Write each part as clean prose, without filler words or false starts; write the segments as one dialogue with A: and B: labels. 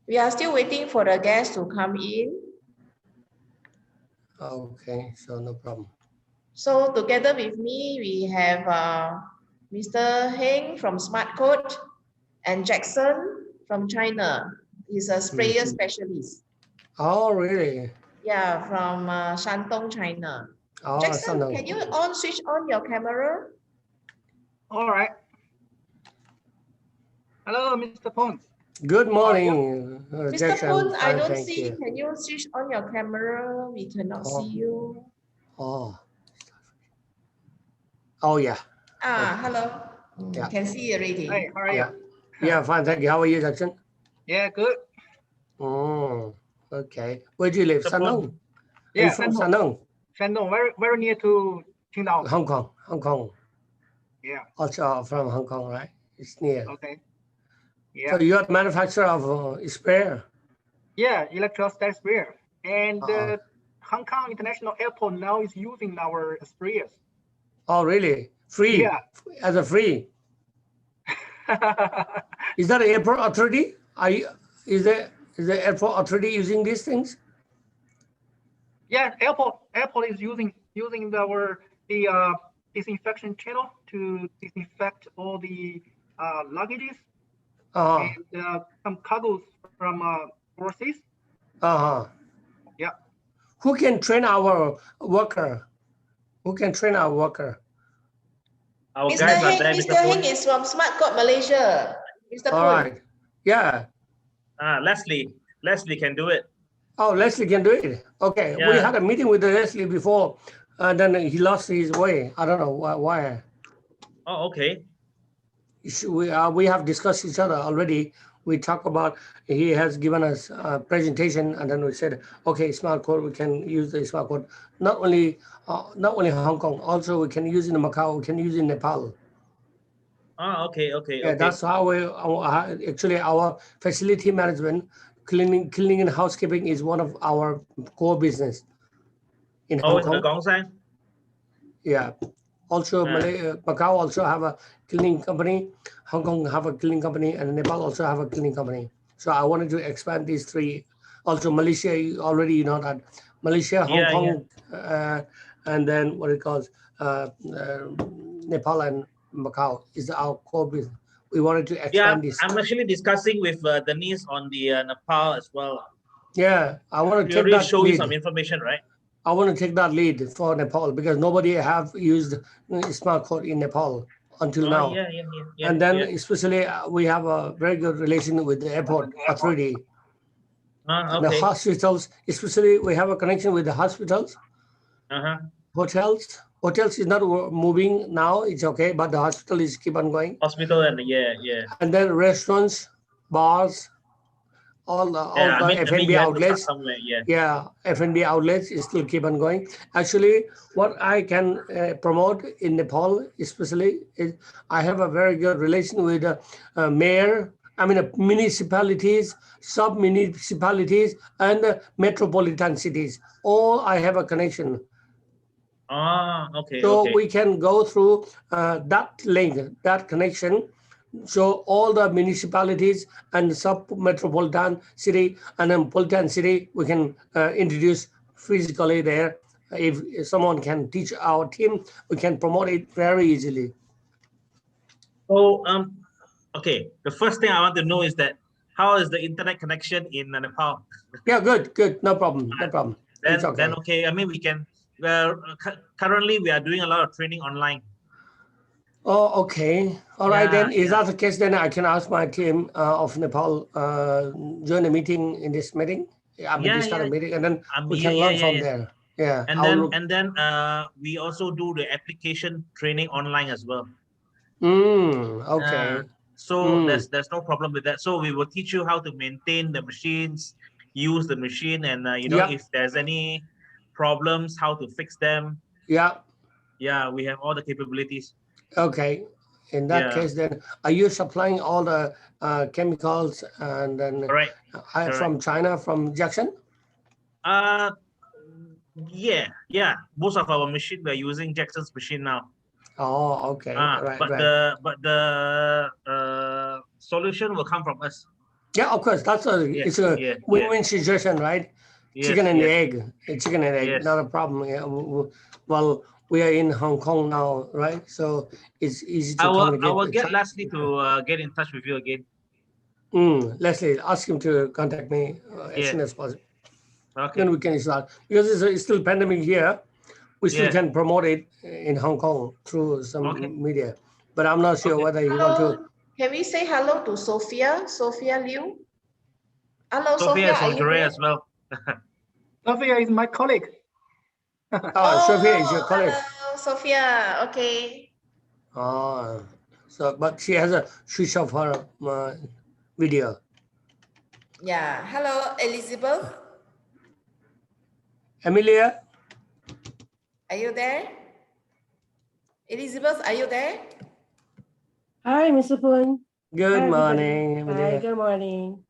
A: We are still waiting for the guests to come in.
B: Okay, so no problem.
A: So together with me, we have Mr. Heng from SmartCoat and Jackson from China. He's a sprayer specialist.
B: Oh, really?
A: Yeah, from Shandong, China.
B: Oh,
A: Jackson, can you switch on your camera?
C: All right. Hello, Mr. Pons.
B: Good morning,
A: Mr.
B: Jackson.
A: Poon, I
B: Fine,
A: don't
B: thank
A: see.
B: you.
A: Can you switch on your camera? We cannot see you.
B: Oh. Oh, yeah.
A: Hello.
B: Yeah.
A: Can see already.
C: Hey, how are you?
B: Yeah, fine, thank you. How are you, Jackson?
C: Yeah, good.
B: Oh, okay. Where do you live? Shandong?
C: Yeah,
B: from Shandong?
C: Shandong, very near to Qingdao.
B: Hong Kong.
C: Yeah.
B: Also from Hong Kong, right? It's near.
C: Okay. Yeah.
B: So you're the manufacturer of sprayer?
C: Yeah, electrostatic sprayer. And Hong Kong International Airport now is using our sprayers.
B: Oh, really? Free?
C: Yeah.
B: As a free? Is that an airport authority? Is the airport authority using these things?
C: Yeah, airport is using the disinfection channel to disinfect all the luggages and some cargoes from overseas. Yeah.
B: Who can train our worker?
A: Our Mr. Heng is from SmartCoat Malaysia. Mr.
B: All right. Yeah.
D: Leslie can do it.
B: Oh, Leslie can do it. Okay. Yeah. We had a meeting with Leslie before, and then he lost his way. I don't know why.
D: Oh, okay.
B: We have discussed each other already. We talk about, he has given us a presentation, and then we said, okay, SmartCoat, we can use the SmartCoat not only Hong Kong, also we can use it in Macau, we can use it in Nepal.
D: Okay.
B: Yeah, that's how actually our facility management, cleaning and housekeeping is one of our core business in Hong Kong.
D: Gongshan?
B: Yeah. Also, Macau also have a cleaning company, Hong Kong have a cleaning company, and Nepal also have a cleaning company. So I wanted to expand these three. Also, Malaysia, already you know that. Malaysia, Hong Kong, and then what it calls Nepal and Macau is our core business. We wanted to expand this.
D: I'm actually discussing with Denise on the Nepal as well.
B: Yeah, I want to
D: take that show you some information, right?
B: I want to take that lead for Nepal because nobody have used SmartCoat in Nepal until now. And then especially we have a very good relation with the airport authority. The hospitals, especially we have a connection with the hospitals. Hotels is not moving now, it's okay, but the hospital is keep on going.
D: Hospital and
B: and then restaurants, bars, all the F&B outlets. F&B outlets still keep on going. Actually, what I can promote in Nepal, especially, is I have a very good relation with municipalities, sub-municipalities, and metropolitan cities. All I have a connection. So we can go through that link, that connection. So all the municipalities and sub-metropolitan city and then Poltan city, we can introduce physically there. If someone can teach our team, we can promote it very easily.
D: So, okay. The first thing I want to know is that how is the internet connection in Nepal?
B: Yeah, good. No problem.
D: Then okay. I mean, we can. Currently, we are doing a lot of training online.
B: Oh, okay. All right, then. Is that the case? Then I can ask my team of Nepal join a meeting in this meeting. Meeting, and then we can learn from there. Yeah.
D: And then we also do the application training online as well.
B: Okay.
D: So there's no problem with that. So we will teach you how to maintain the machines, use the machine, and if there's any problems, how to fix them. Yeah, we have all the capabilities.
B: Okay. In that case, then are you supplying all the chemicals and then from China, from Jackson?
D: Yeah. Most of our machine we're using Jackson's machine now.
B: Oh, okay.
D: But the solution will come from us.
B: Yeah, of course. That's it's a win-win situation, right? Chicken and egg, chicken and egg, not a problem. Yeah. Well, we are in Hong Kong now, right? So it's easy to communicate.
D: I will get Leslie to get in touch with you again.
B: Leslie, ask him to contact me as soon as possible.
D: Okay.
B: Then we can start, because it's still pandemic here. We still can promote it in Hong Kong through some media, but I'm not sure whether you want to.
A: Can we say hello to Sophia? Sophia Liu. Hello,
D: Sophia
A: Sophia.
D: is from Korea as well.
C: Sophia is my colleague.
B: Sophia is your colleague.
A: Hello, Sophia. Okay.
B: So but she has a switch off her video.
A: Yeah. Hello, Elizabeth.
B: Amelia.
A: Are you there? Elizabeth, are you there?
E: Hi, Mr. Poon.
B: Good morning.
E: Hi, good morning.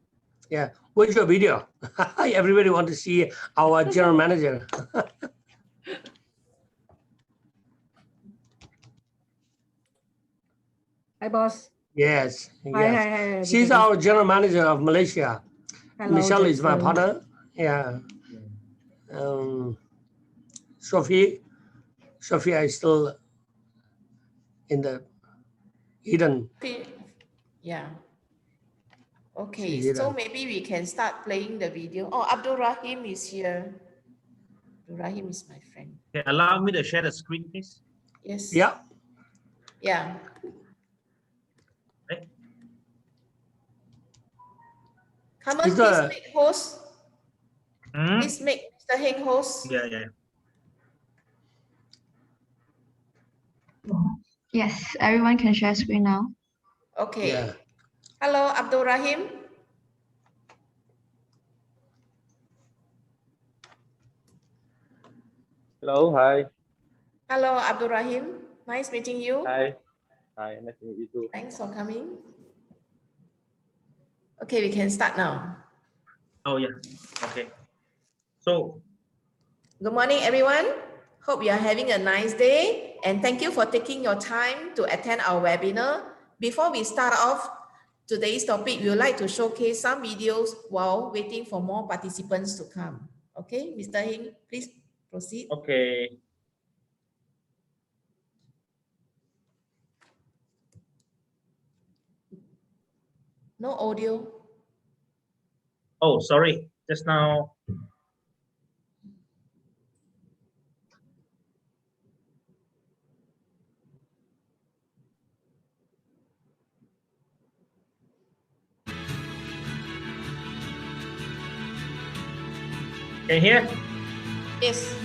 B: Yeah, where's your video? Everybody want to see our general manager.
E: Hi, boss.
B: Yes.
E: Hi.
B: She's our general manager of Malaysia.
E: Hello,
B: Michelle is my
E: Jackson.
B: partner. Yeah. Sophia is still in the hidden.
A: Yeah. Okay, so maybe we can start playing the video. Oh, Abdul Rahim is here. Abdul Rahim is my friend.
D: Okay, allow me to share the screen, please.
A: Yes.
B: Yeah.
A: Yeah.
D: Okay.
A: Come on, please make host. Please make Mr. Heng host.
D: Yeah.
F: Yes, everyone can share screen now.
A: Okay.
B: Yeah.
A: Hello, Abdul Rahim.
G: Hello, hi.
A: Hello, Abdul Rahim. Nice meeting you.
G: Hi, nice to meet you too.
A: Thanks for coming. Okay, we can start now.
D: Oh, yeah. Okay. So,
A: good morning, everyone. Hope you are having a nice day, and thank you for taking your time to attend our webinar. Before we start off today's topic, we would like to showcase some videos while waiting for more participants to come. Okay, Mr. Heng, please proceed.
D: Okay.
A: No audio.
D: Oh, sorry. Just now. Can you hear?
A: Yes.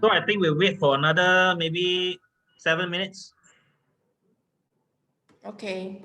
D: So I think we'll wait for another maybe 7 minutes.
A: Okay.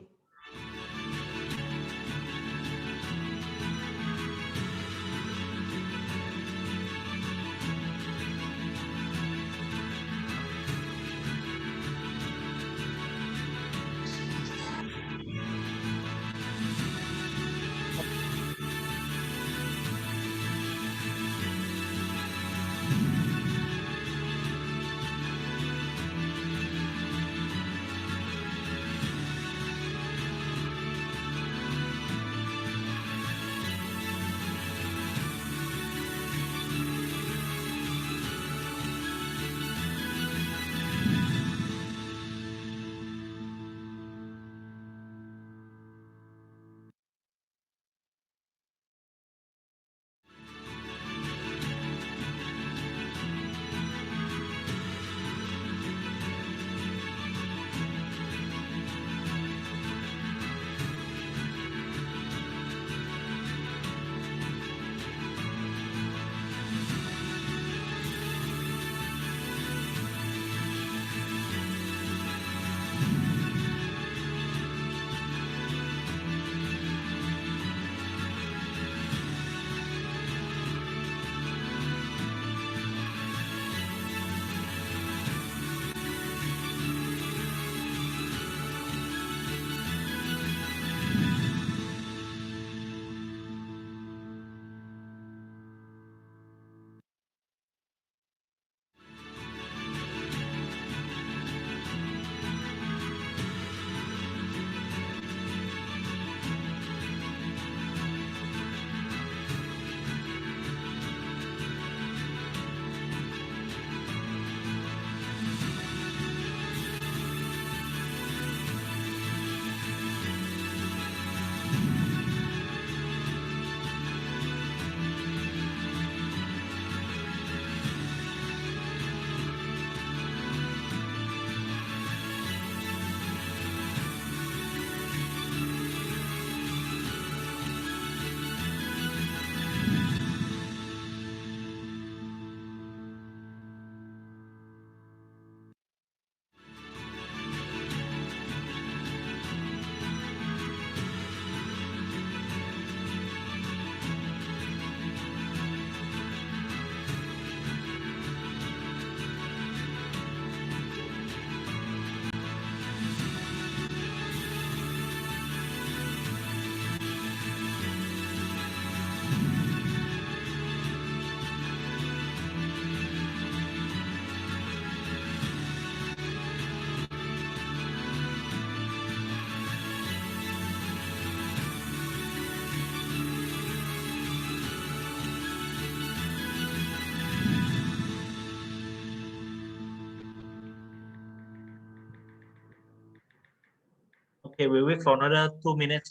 D: Okay, we'll wait for another 2 minutes.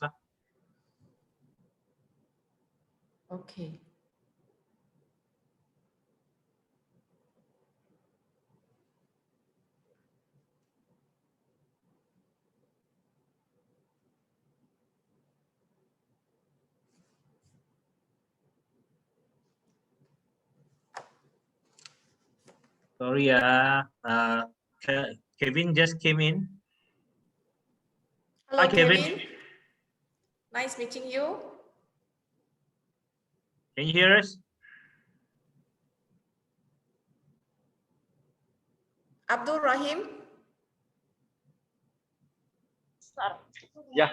A: Okay.
D: Sorry, Kevin just came in.
A: Hello,
D: Hi, Kevin.
A: Nice meeting you.
D: Can you hear us?
A: Abdul Rahim.
G: Yeah.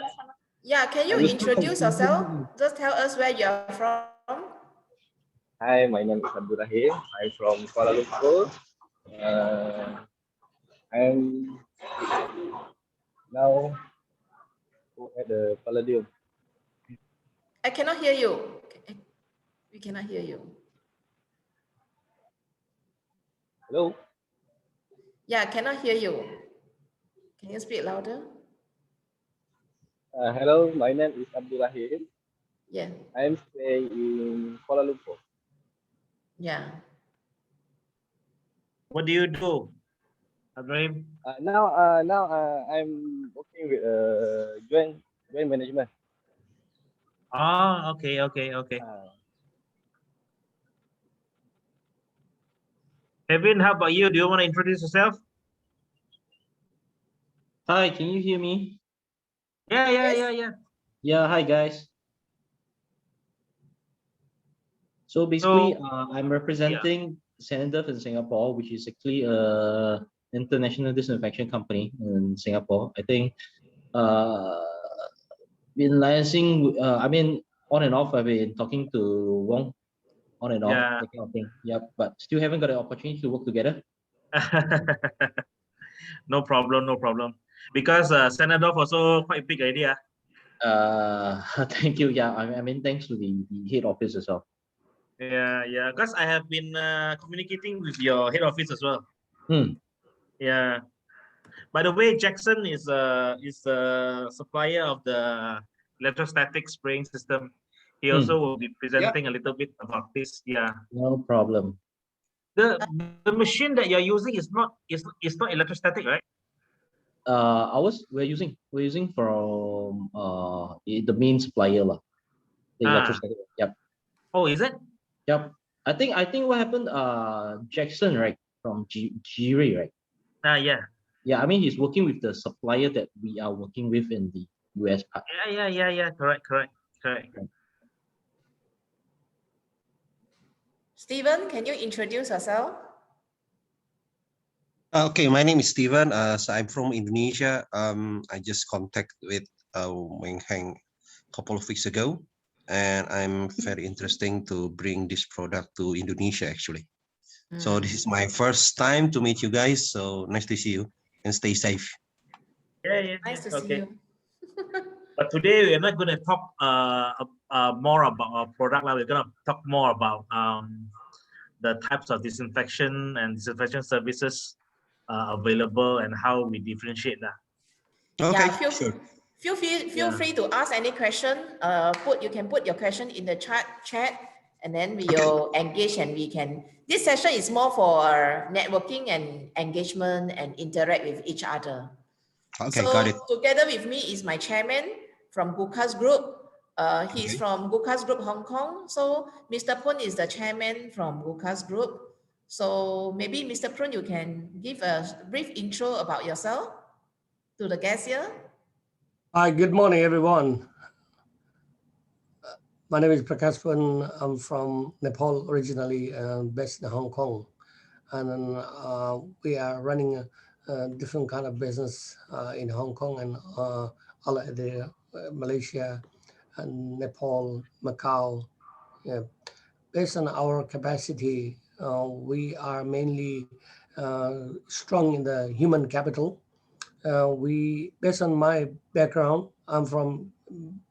A: Yeah, can you introduce yourself? Just tell us where you are from.
G: Hi, my name is Abdul Rahim. I'm from Kuala Lumpur. I'm now at the Palladium.
A: I cannot hear you. We cannot hear you.
G: Hello.
A: Yeah, cannot hear you. Can you speak louder?
G: Hello, my name is Abdul Rahim.
A: Yeah.
G: I'm staying in Kuala Lumpur.
A: Yeah.
D: What do you do, Ibrahim?
G: Now I'm working with joint management.
D: Oh, okay. Kevin, how about you? Do you want to introduce yourself?
H: Hi, can you hear me?
D: Yeah.
H: Yeah, hi guys. So basically, I'm representing Sanidov in Singapore, which is actually a international disinfection company in Singapore. I think been liaising, I mean, on and off, I've been talking to Wong on and off, that kind of thing. Yep, but still haven't got the opportunity to work together.
D: No problem. Because Sanadov also quite big idea.
H: Thank you. Yeah, I mean, thanks to the head office as well.
D: Yeah. Because I have been communicating with your head office as well. Yeah. By the way, Jackson is a supplier of the electrostatic spraying system. He also will be presenting a little bit about this. Yeah.
H: No problem.
D: The machine that you're using is not electrostatic, right?
H: We're using from the main supplier lah. The electrostatic. Yep.
D: Oh, is it?
H: Yep. I think what happened, Jackson, right, from G-Ray, right?
D: Yeah.
H: Yeah, I mean, he's working with the supplier that we are working with in the US part.
D: Yeah. Correct.
A: Stephen, can you introduce yourself?
I: Okay, my name is Steven. So I'm from Indonesia. I just contacted with Weng Heng a couple of weeks ago, and I'm very interesting to bring this product to Indonesia actually. So this is my first time to meet you guys. So nice to see you and stay safe.
D: Yeah.
A: Nice to see you.
D: But today we are not going to talk more about our product. We're going to talk more about the types of disinfection and disinfection services available and how we differentiate that.
I: Okay,
A: yeah,
I: sure.
A: Feel free to ask any question. You can put your question in the chat, and then we'll engage, and we can. This session is more for networking and engagement and interact with each other.
I: Okay,
A: so
I: got it.
A: Together with me is my chairman from Gurkhas Group. He's from Gurkhas Group Hong Kong. So Mr. Poon is the chairman from Gurkhas Group. So maybe Mr. Poon, you can give a brief intro about yourself to the guests here.
B: Hi, good morning, everyone. My name is Prakash Poon. I'm from Nepal originally, based in Hong Kong. And we are running a different kind of business in Hong Kong and all the Malaysia and Nepal, Macau. Yeah. Based on our capacity, we are mainly strong in the human capital. Based on my background, I'm from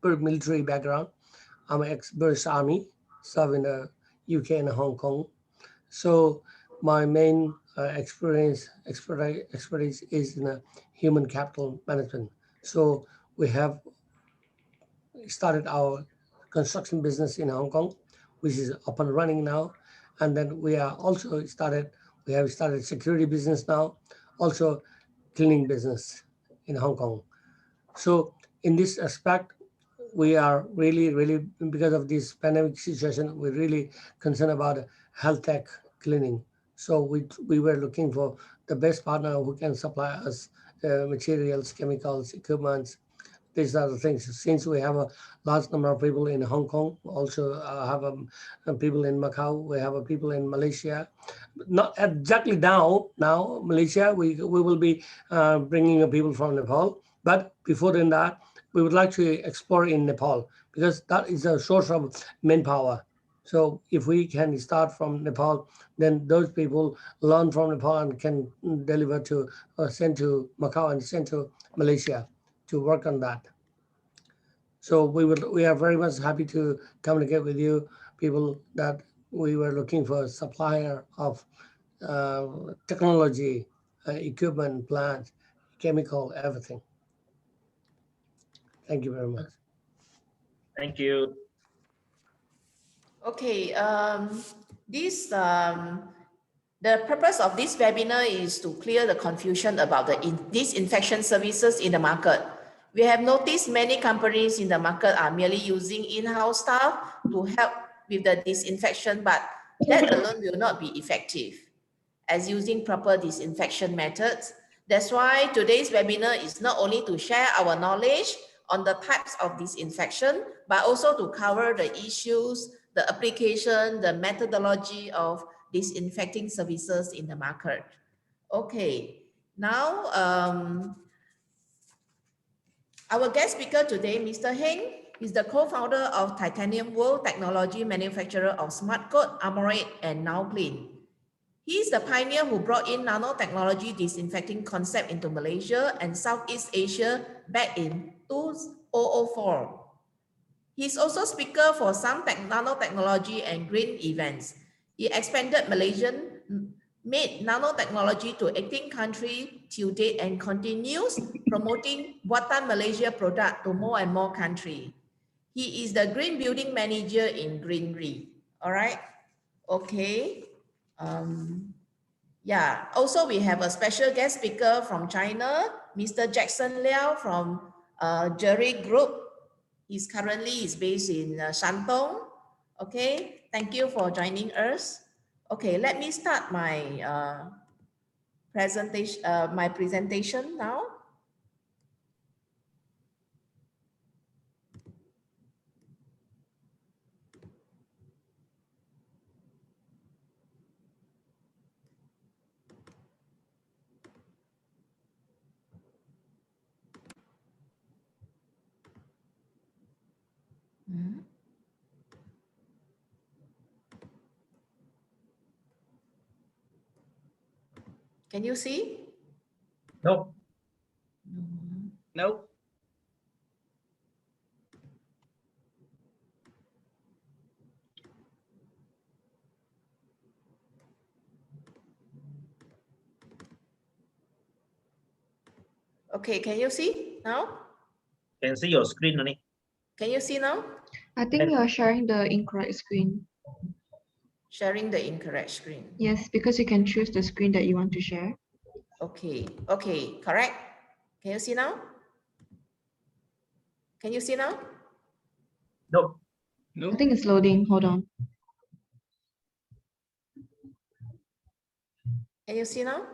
B: military background. I'm an ex-British Army, served in the UK and Hong Kong. So my main expertise is in human capital management. So we have started our construction business in Hong Kong, which is up and running now. And then we have started security business now, also cleaning business in Hong Kong. So in this aspect, we are really, because of this pandemic situation, we're really concerned about health tech cleaning. So we were looking for the best partner who can supply us materials, chemicals, equipment. These are the things. Since we have a large number of people in Hong Kong, also have people in Macau, we have people in Malaysia. Not exactly now Malaysia, we will be bringing people from Nepal. But before doing that, we would like to explore in Nepal, because that is a source of manpower. So if we can start from Nepal, then those people learn from Nepal and can deliver to send to Macau and send to Malaysia to work on that. So we are very much happy to communicate with you people that we were looking for a supplier of technology, equipment, plant, chemical, everything. Thank you very much.
D: Thank you.
A: Okay, the purpose of this webinar is to clear the confusion about the disinfection services in the market. We have noticed many companies in the market are merely using in-house staff to help with the disinfection, but that alone will not be effective as using proper disinfection methods. That's why today's webinar is not only to share our knowledge on the types of disinfection, but also to cover the issues, the application, the methodology of disinfecting services in the market. Okay, now our guest speaker today, Mr. Heng, is the co-founder of Titanium World, technology manufacturer of SmartCoat, Armorate, and Now Clean. He is the pioneer who brought in nanotechnology disinfecting concept into Malaysia and Southeast Asia back in 2004. He's also speaker for some nanotechnology and green events. He expanded made nanotechnology to 18 countries till date and continues promoting Buatan Malaysia product to more and more countries. He is the green building manager in Greenery. All right. Okay. Yeah. Also, we have a special guest speaker from China, Mr. Jackson Liao from Jerry Group. He's currently based in Shandong. Okay. Thank you for joining us. Okay, let me start my presentation now. Can you see?
D: No.
C: No.
A: Okay, can you see now?
D: Can see your screen, Nani.
A: Can you see now?
F: I think you are sharing the incorrect screen.
A: Sharing the incorrect screen.
F: Yes, because you can choose the screen that you want to share.
A: Okay, okay, correct. Can you see now? Can you see now?
D: No.
F: I think it's loading. Hold on.
A: Can you see now?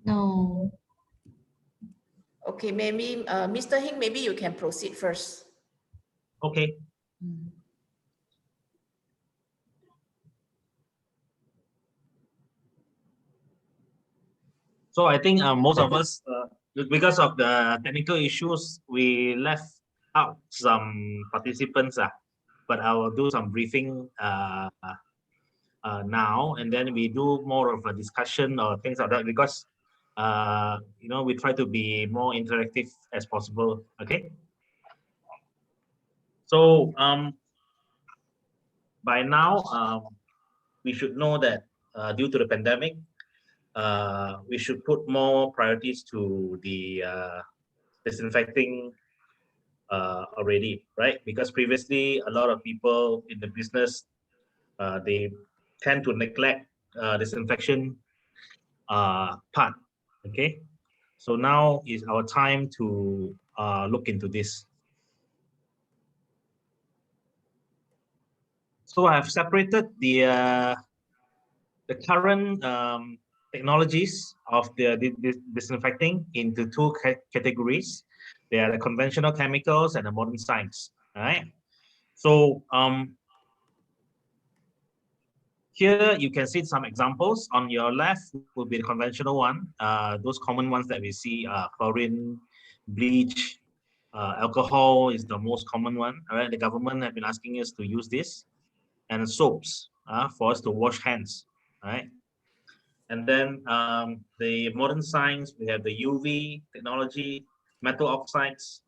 F: No.
A: Okay, maybe Mr. Hing, maybe you can proceed first.
D: Okay. So I think most of us, because of the technical issues, we left out some participants. But I will do some briefing now, and then we do more of a discussion or things like that, because we try to be more interactive as possible. Okay. So by now we should know that due to the pandemic, we should put more priorities to the disinfecting already, right? Because previously a lot of people in the business, they tend to neglect disinfection part. Okay, so now is our time to look into this. So I have separated the current technologies of the disinfecting into two categories. They are the conventional chemicals and the modern science. All right. So here you can see some examples. On your left will be the conventional one. Those common ones that we see are chlorine, bleach, alcohol is the most common one. All right. The government have been asking us to use this, and soaps for us to wash hands. All right. And then the modern science, we have the UV technology, metal oxides,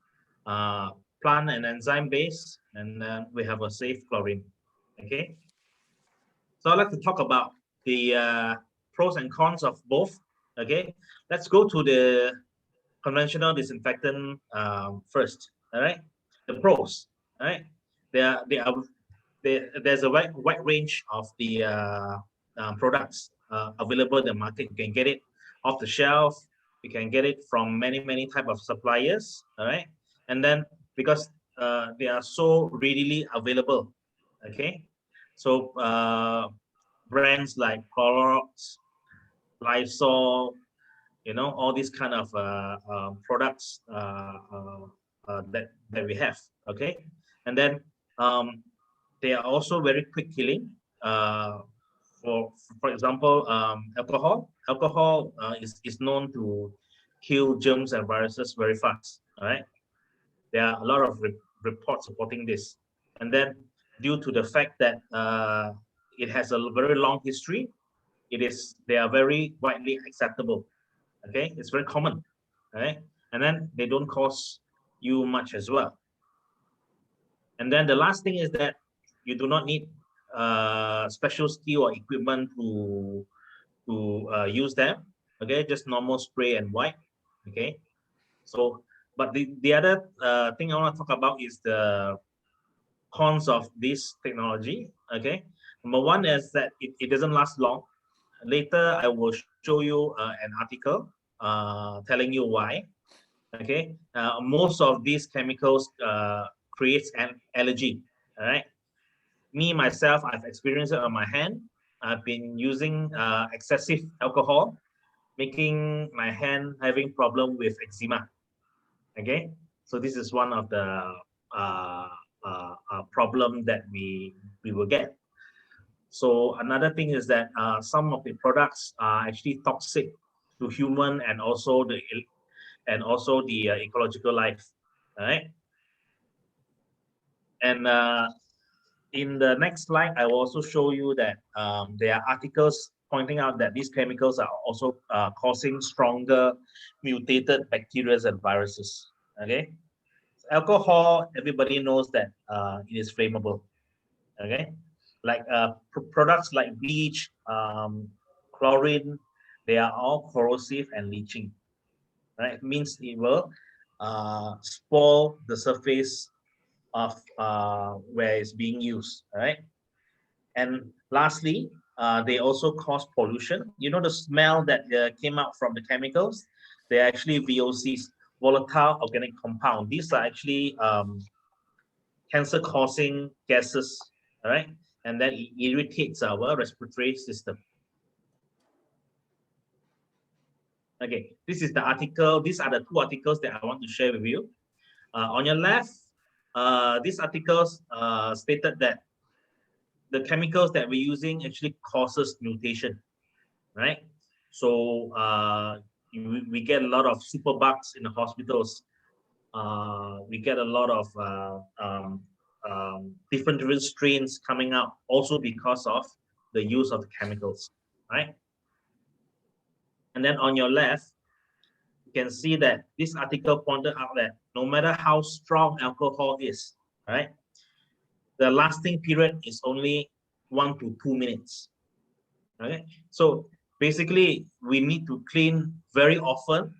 D: plant and enzyme base, and then we have a safe chlorine. Okay. So I'd like to talk about the pros and cons of both. Okay. Let's go to the conventional disinfectant first. All right. The pros. All right. There's a wide range of the products available in the market. You can get it off the shelf. You can get it from many type of suppliers. All right, and then because they are so readily available, okay, so brands like Clorox, Lysol, you know, all these kind of products that we have, okay, and then they are also very quick killing. For example, alcohol. Alcohol is known to kill germs and viruses very fast. All right, there are a lot of reports supporting this, and then due to the fact that it has a very long history, they are very widely acceptable. Okay, it's very common. Right, and then they don't cost you much as well. And then the last thing is that you do not need special skill or equipment to use them. Okay, just normal spray and wipe. Okay, so but the other thing I want to talk about is the cons of this technology. Okay, number one is that it doesn't last long. Later I will show you an article telling you why. Okay, most of these chemicals creates an allergy. All right, me myself, I've experienced it on my hand. I've been using excessive alcohol, making my hand having problem with eczema. Okay, so this is one of the problem that we will get. So another thing is that some of the products are actually toxic to human and also the ecological life. All right, and in the next slide, I will also show you that there are articles pointing out that these chemicals are also causing stronger mutated bacteria and viruses. Okay, alcohol, everybody knows that it is flammable. Okay, like products like bleach, chlorine, they are all corrosive and leaching. Right, it means it will spoil the surface of where it's being used. All right. And lastly, they also cause pollution. You know, the smell that came out from the chemicals, they're actually VOCs, volatile organic compound. These are actually cancer-causing gases, all right? And then it irritates our respiratory system. Okay, this is the article. These are the two articles that I want to share with you. On your left, these articles stated that the chemicals that we're using actually causes mutation, right? So we get a lot of superbugs in the hospitals. We get a lot of different strains coming out also because of the use of the chemicals, right? And then on your left, you can see that this article pointed out that no matter how strong alcohol is, right, the lasting period is only 1 to 2 minutes. Okay, so basically we need to clean very often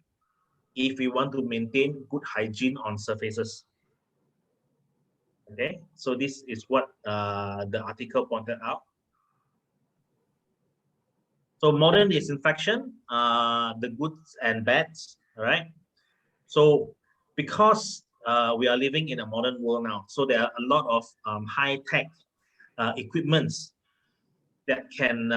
D: if we want to maintain good hygiene on surfaces. Okay, so this is what the article pointed out. So modern disinfection, the goods and bads, all right? So because we are living in a modern world now, so there are a lot of high-tech equipments that can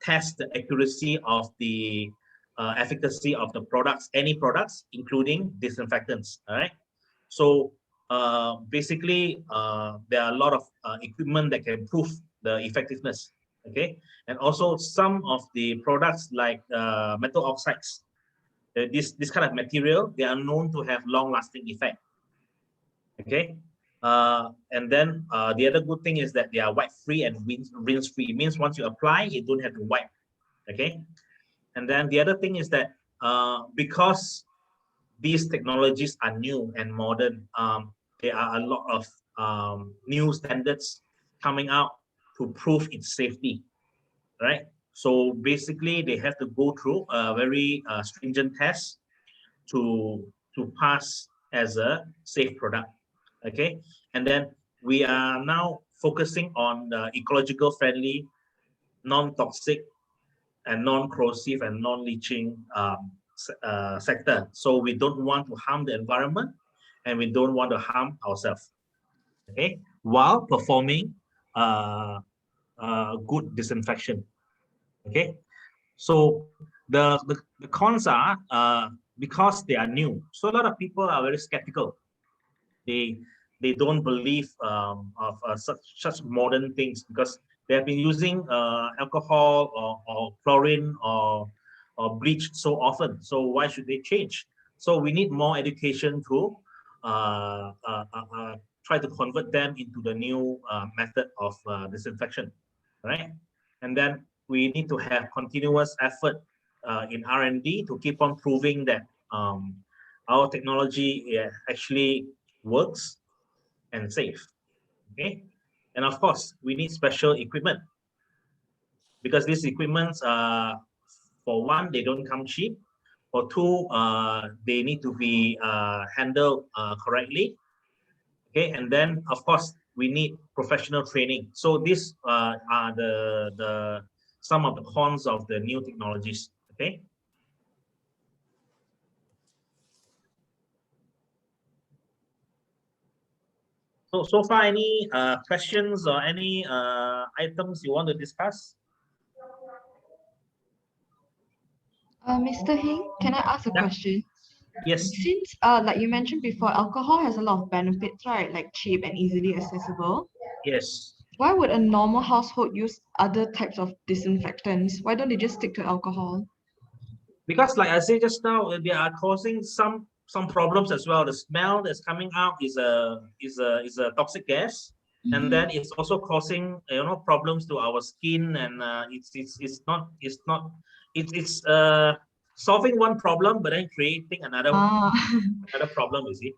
D: test the accuracy of the efficacy of the products, any products, including disinfectants, all right? So basically, there are a lot of equipment that can prove the effectiveness, okay? And also some of the products like metal oxides, this kind of material, they are known to have long-lasting effect, okay? And then the other good thing is that they are wipe-free and rinse-free. It means once you apply, you don't have to wipe, okay? And then the other thing is that because these technologies are new and modern, there are a lot of new standards coming out to prove its safety, right? So basically, they have to go through a very stringent test to pass as a safe product, okay? And then we are now focusing on the ecological friendly, non-toxic, and non-corrosive and non-leaching sector. So we don't want to harm the environment and we don't want to harm ourselves, okay? While performing good disinfection, okay? So the cons are because they are new. So a lot of people are very skeptical. They don't believe of such modern things because they have been using alcohol or chlorine or bleach so often. So why should they change? So we need more education to try to convert them into the new method of disinfection, right? And then we need to have continuous effort in R&D to keep on proving that our technology actually works and safe, okay? And of course, we need special equipment because these equipments, for one, they don't come cheap. For two, they need to be handled correctly, okay? And then, of course, we need professional training. So these are some of the cons of the new technologies, okay? So far, any questions or any items you want to discuss?
F: Mr. Heng, can I ask a question?
D: Yes.
F: Since, like you mentioned before, alcohol has a lot of benefits, right? Like cheap and easily accessible.
D: Yes.
F: Why would a normal household use other types of disinfectants? Why don't they just stick to alcohol?
D: Because like I said just now, they are causing some problems as well. The smell that's coming out is a toxic gas, and then it's also causing problems to our skin, and it's solving one problem but then creating another problem. You see,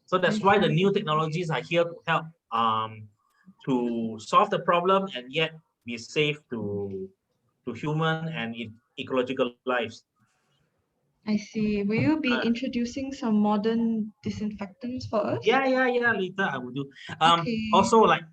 D: so that's why the new technologies are here to help to solve the problem and yet be safe to human and ecological lives.
F: I see. Will you be introducing some modern disinfectants for us?
D: Yeah. Later I will do.
F: Okay.
D: Also, like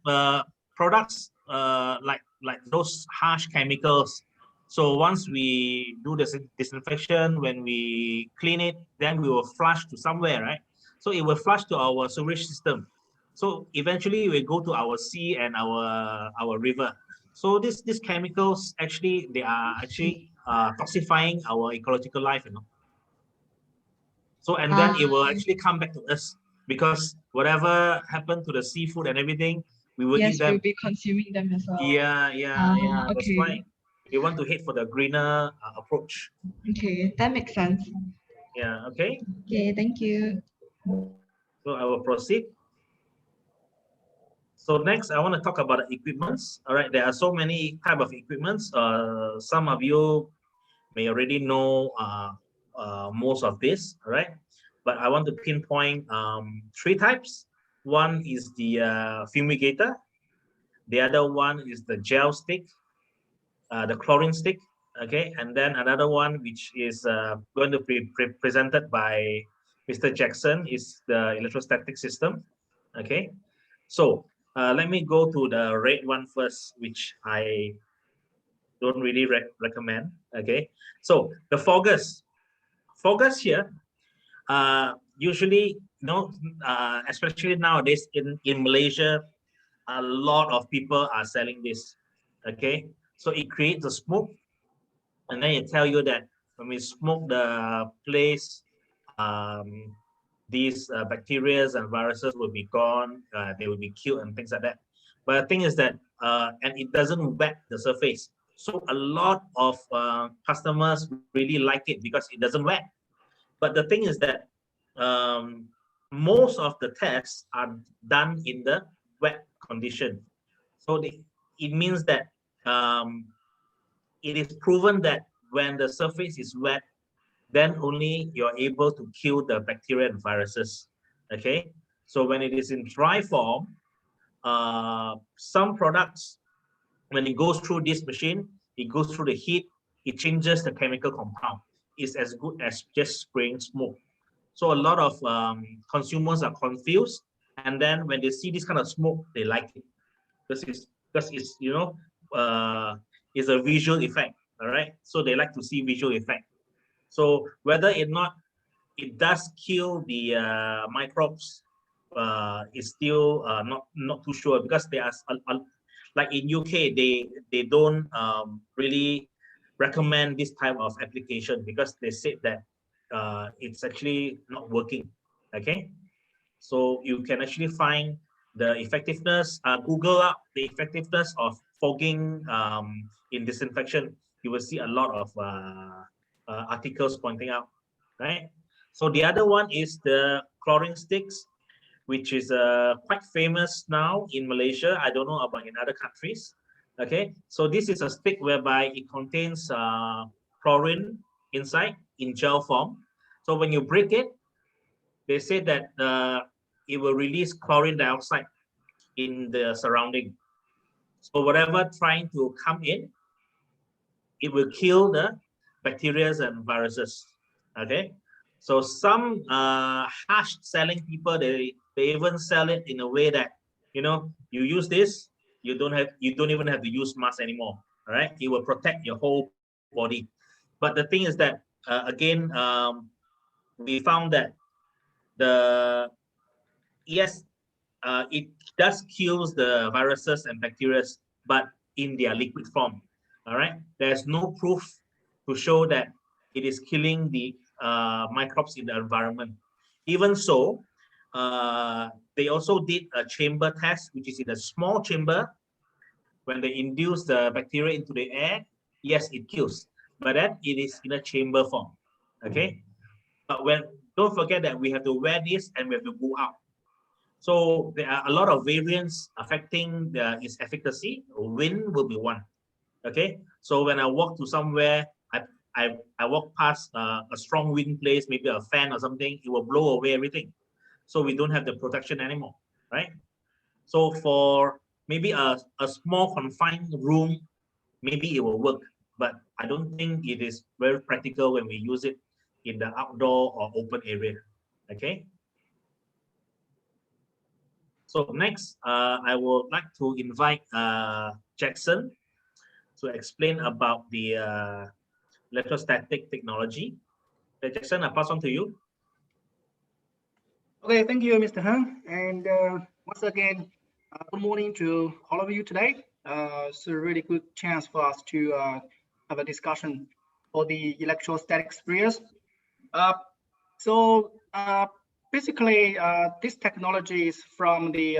D: products like those harsh chemicals. So once we do the disinfection, when we clean it, then we will flush to somewhere, right? So it will flush to our sewage system. So eventually we go to our sea and our river. So these chemicals actually they are actually toxifying our ecological life, So and then it will actually come back to us because whatever happened to the seafood and everything, we will eat them.
F: Yes, we'll be consuming them as well.
D: Yeah.
F: Okay.
D: That's why we want to head for the greener approach.
F: Okay, that makes sense.
D: Yeah. Okay.
F: Okay, thank you.
D: So I will proceed. So next, I want to talk about the equipments. All right, there are so many type of equipments. Some of you may already know most of this. All right, but I want to pinpoint three types. One is the fumigator. The other one is the gel stick, the chlorine stick. Okay, and then another one which is going to be presented by Mr. Jackson is the electrostatic system. Okay, So let me go to the red one first, which I don't really recommend. Okay, so the foggers here, usually, especially nowadays in Malaysia, a lot of people are selling this. Okay, so it creates a smoke, and then it tell you that when we smoke the place, these bacteria and viruses will be gone, they will be killed and things like that. But the thing is that, and it doesn't wet the surface. So a lot of customers really like it because it doesn't wet. But the thing is that most of the tests are done in the wet condition. So it means that it is proven that when the surface is wet, then only you're able to kill the bacteria and viruses. Okay, so when it is in dry form, some products, when it goes through this machine, it goes through the heat, it changes the chemical compound. It's as good as just spraying smoke. So a lot of consumers are confused, and then when they see this kind of smoke, they like it because it's it's a visual effect. All right, so they like to see visual effect. So whether or not it does kill the microbes is still not too sure, because there are like in UK they don't really recommend this type of application because they said that it's actually not working. Okay, so you can actually find the effectiveness, Google up the effectiveness of fogging in disinfection. You will see a lot of articles pointing out, right? So the other one is the chlorine sticks, which is quite famous now in Malaysia. I don't know about in other countries. Okay, so this is a stick whereby it contains chlorine inside in gel form. So when you break it, they say that it will release chlorine dioxide in the surrounding. So whatever trying to come in, it will kill the bacteria and viruses. Okay, so some harsh selling people, they even sell it in a way that, you use this, you don't even have to use mask anymore. All right, it will protect your whole body. But the thing is that again, we found that yes, it does kills the viruses and bacteria, but in their liquid form. All right, there's no proof to show that it is killing the microbes in the environment. Even so, they also did a chamber test, which is in a small chamber. When they induce the bacteria into the air, yes, it kills, but then it is in a chamber form. Okay, but don't forget that we have to wear this and we have to go out. So there are a lot of variants affecting its efficacy. Wind will be one. Okay, so when I walk to somewhere, I walk past a strong wind place, maybe a fan or something, it will blow away everything. So we don't have the protection anymore, right? So for maybe a small confined room, maybe it will work, but I don't think it is very practical when we use it in the outdoor or open area. Okay. So next, I would like to invite Jackson to explain about the electrostatic technology. Jackson, I pass on to you.
C: Okay, thank you, Mr. Han. And once again, good morning to all of you today. It's a really good chance for us to have a discussion for the electrostatic sprays. Basically, this technology is from the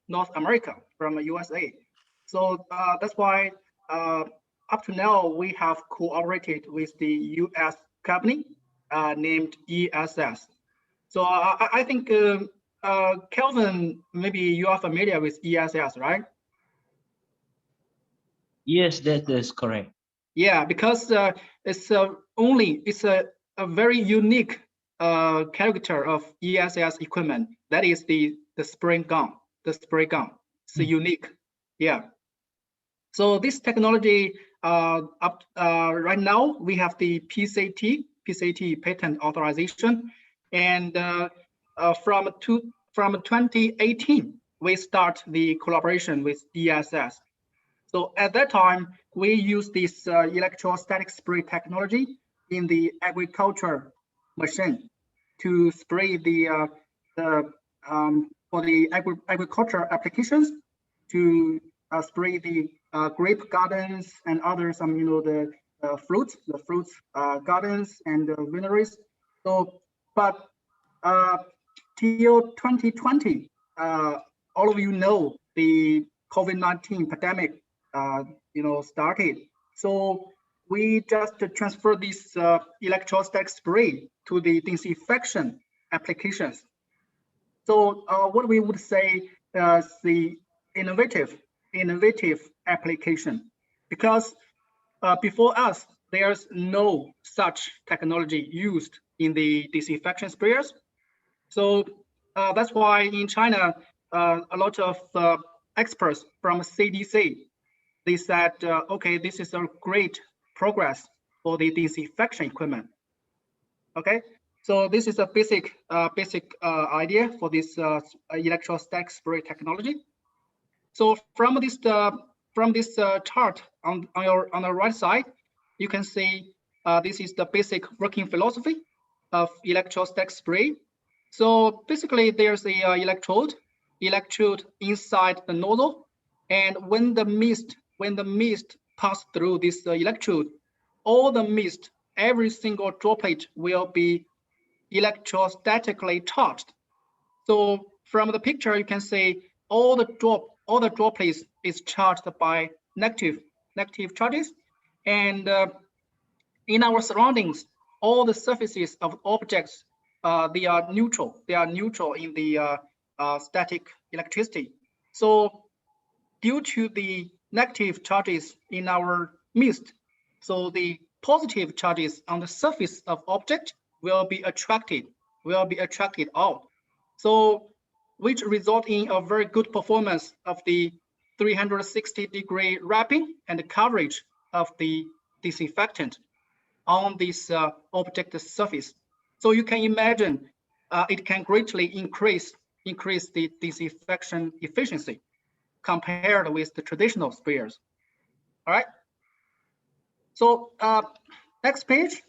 C: North America, from the USA. So that's why up to now we have cooperated with the US company named ESS. So I think Kelvin, maybe you are familiar with ESS, right?
H: Yes, that is correct.
C: Yeah, because it's a very unique character of ESS equipment. That is the spray gun. It's unique. Yeah. So this technology right now we have the PCT patent authorization, and from 2018 we start the collaboration with ESS. So at that time, we use this electrostatic spray technology in the agriculture machine to spray for the agriculture applications, to spray the grape gardens and other the fruits gardens and wineries. So, but till 2020, all of you know the COVID-19 pandemic started. So we just transfer this electrostatic spray to the disinfection applications. So what we would say is the innovative application, because before us, there's no such technology used in the disinfection sprayers. So that's why in China, a lot of experts from CDC, they said, okay, this is a great progress for the disinfection equipment. Okay, so this is a basic idea for this electrostatic spray technology. So from this chart on the right side, you can see this is the basic working philosophy of electrostatic spray. So basically, there's a electrode inside the nozzle, and when the mist passes through this electrode, all the mist, every single droplet will be electrostatically charged. So from the picture, you can see all the droplets is charged by negative charges, and in our surroundings, all the surfaces of objects they are neutral. They are neutral in the static electricity. So due to the negative charges in our mist, so the positive charges on the surface of object will be attracted out. So which result in a very good performance of the 360-degree wrapping and coverage of the disinfectant on this object surface. So you can imagine it can greatly increase the disinfection efficiency compared with the traditional sprayers. All right. So next page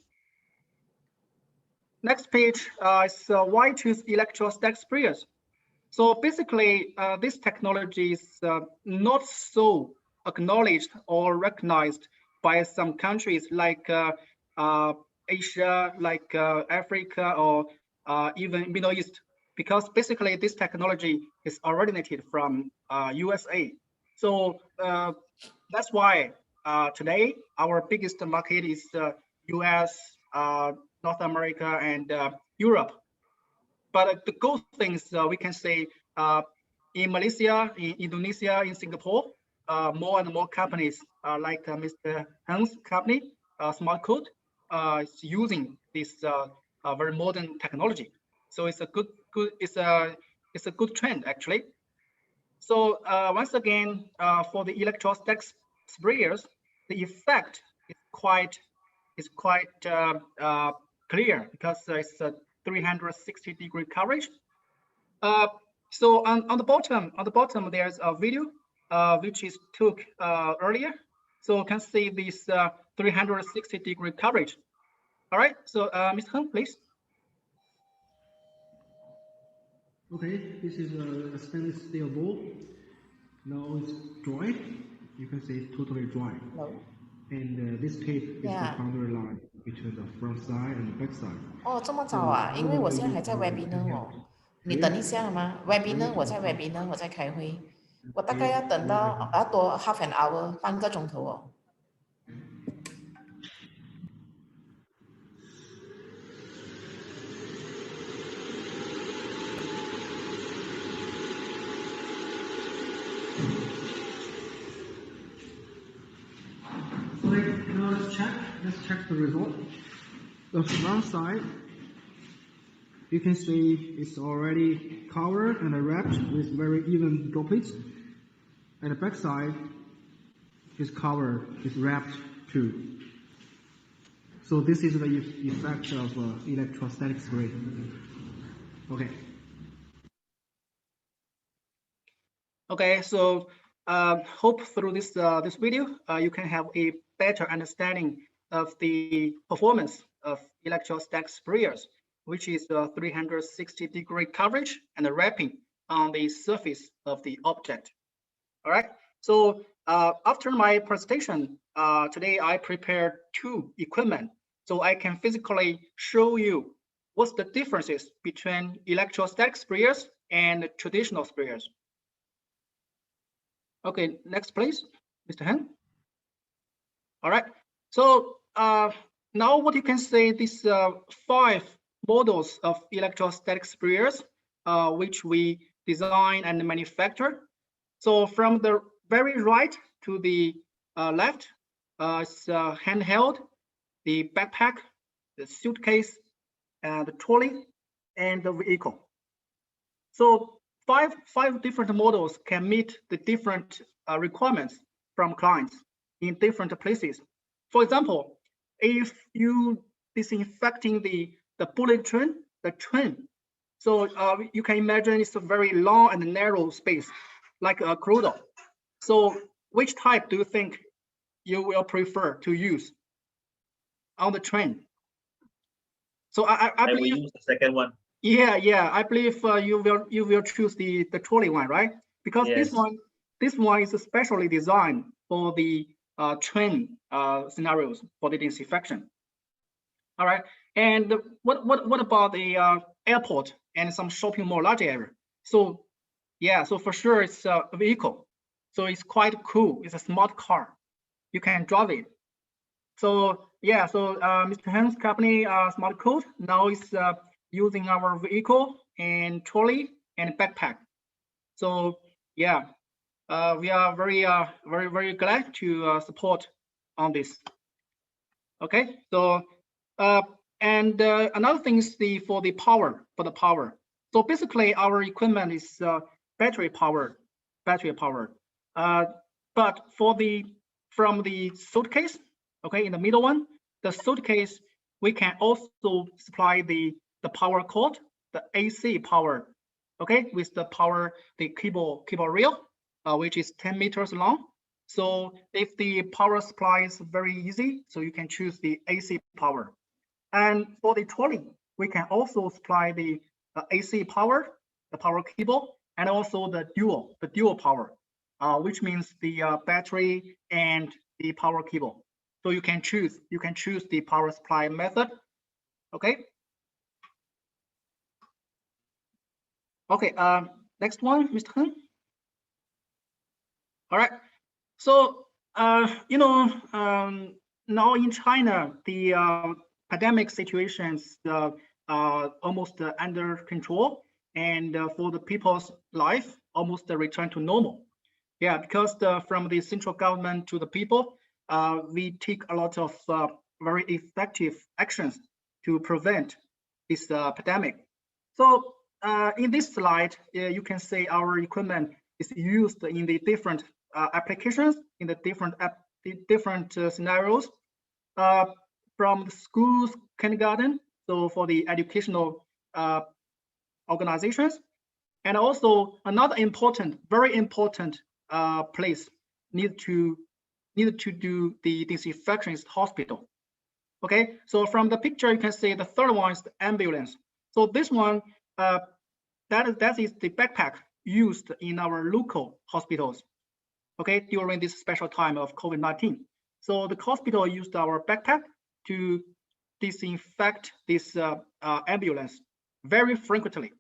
C: is why choose electrostatic sprayers. So basically, this technology is not so acknowledged or recognized by some countries like Asia, like Africa, or even Middle East, because basically this technology is originated from USA. So that's why today our biggest market is US, North America, and Europe. But the good things we can say in Malaysia, in Indonesia, in Singapore, more and more companies like Mr. Heng's company, SmartCoat, is using this very modern technology. So it's a good trend actually. So once again, for the electrostatic sprayers, the effect is quite clear because it's a 360-degree coverage. So on the bottom, there's a video which is took earlier. So you can see this 360-degree coverage. All right. So Mr. Heng, please.
J: Okay, this is a stainless steel bowl. Now it's dry. You can see it's totally dry.
A: Hello.
J: And this tape is the boundary line between the front side and the back side.
A: 哦，这么早啊？因为我现在还在 webinar 哦。你等一下好吗 ？webinar 我在 webinar 我在开会，我大概要等到多 half an hour 半个钟头哦。
J: Now let's check the result. The front side, you can see it's already covered and wrapped with very even droplets. And the back side is covered, is wrapped too. So this is the effect of electrostatic spray. Okay.
C: Okay, so hope through this this video you can have a better understanding of the performance of electrostatic sprayers, which is 360-degree coverage and the wrapping on the surface of the object. All right. So after my presentation today, I prepared two equipment so I can physically show you what's the differences between electrostatic sprayers and traditional sprayers. Okay, next please, Mr. Han. All right. So now what you can say, these 5 models of electrostatic sprayers which we design and manufacture. So from the very right to the left, it's handheld, the backpack, the suitcase, the trolley, and the vehicle. So five different models can meet the different requirements from clients in different places. For example, if you disinfecting the bullet train, so you can imagine it's a very long and narrow space, like a corridor. So which type do you think you will prefer to use on the train? So I believe
D: will use the second one.
C: Yeah, I believe you will choose the trolley one, right? Because
D: Yes.
C: this one is especially designed for the train scenarios for the disinfection. All right, and what about the airport and some shopping mall large area? So yeah, so for sure it's a vehicle. So it's quite cool. It's a smart car. You can drive it. So yeah, so Mr. Han's company, SmartCoat, now is using our vehicle and trolley and backpack. So yeah, we are very glad to support on this. Okay, so and another thing is for the power. So basically, our equipment is battery powered. But from the suitcase, okay, in the middle one, the suitcase, we can also supply the power cord, the AC power, okay, with the cable rail, which is 10 meters long. So if the power supply is very easy, so you can choose the AC power. And for the trolley, we can also supply the AC power, the power cable, and also the dual power, which means the battery and the power cable. So you can choose the power supply method. Okay. Okay. Next one, Mr. Han. All right. So now in China, the pandemic situations almost under control, and for the people's life almost return to normal. Yeah, because from the central government to the people, we take a lot of very effective actions to prevent this pandemic. So in this slide, you can see our equipment is used in the different applications, in the different scenarios, from the schools, kindergarten, so for the educational organizations, and also another very important place needed to do the disinfection is hospital. Okay, so from the picture you can see the third one is the ambulance. So this one, that is the backpack used in our local hospitals, okay, during this special time of COVID-19. So the hospital used our backpack to disinfect this ambulance very frequently.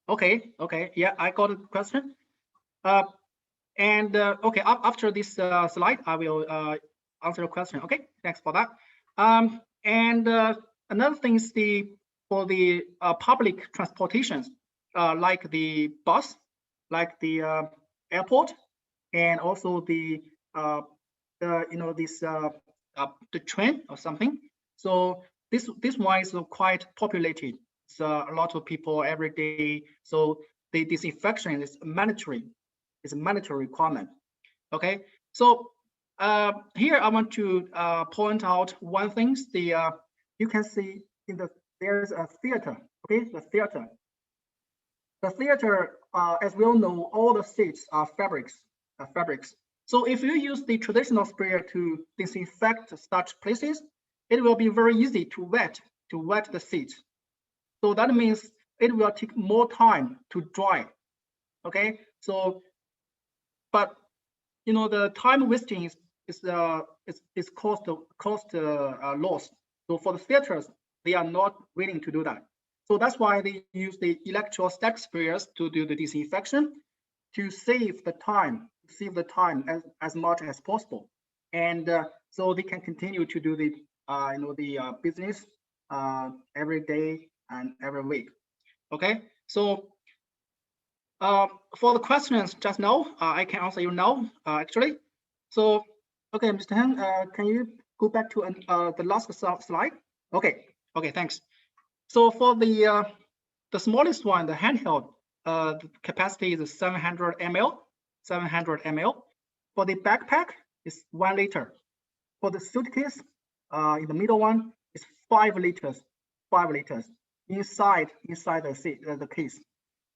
C: Okay, yeah, I got a question. Okay, after this slide, I will answer the question. Okay, thanks for that. And another thing is for the public transportations, like the bus, like the airport, and also the train or something. So this one is quite populated. It's a lot of people every day. So the disinfection is mandatory. It's a mandatory requirement. Okay. So here I want to point out one thing. You can see there's a theater. Okay, the theater. the theater, as we all know, all the seats are fabrics. So if you use the traditional sprayer to disinfect such places, it will be very easy to wet the seats. So that means it will take more time to dry. Okay, so but you know the time wasting is cost loss. So for the theaters, they are not willing to do that. So that's why they use the electrostatic sprayers to do the disinfection, to save the time as much as possible, and so they can continue to do the business every day and every week. Okay, so for the questions just now, I can answer you now actually. So okay, Mr. Han, can you go back to the last slide? Okay, thanks. So for the smallest one, the handheld, the capacity is 700 ml. 700 ml. For the backpack, is 1 liter. For the suitcase, in the middle one, is 5 liters. 5 liters inside the case.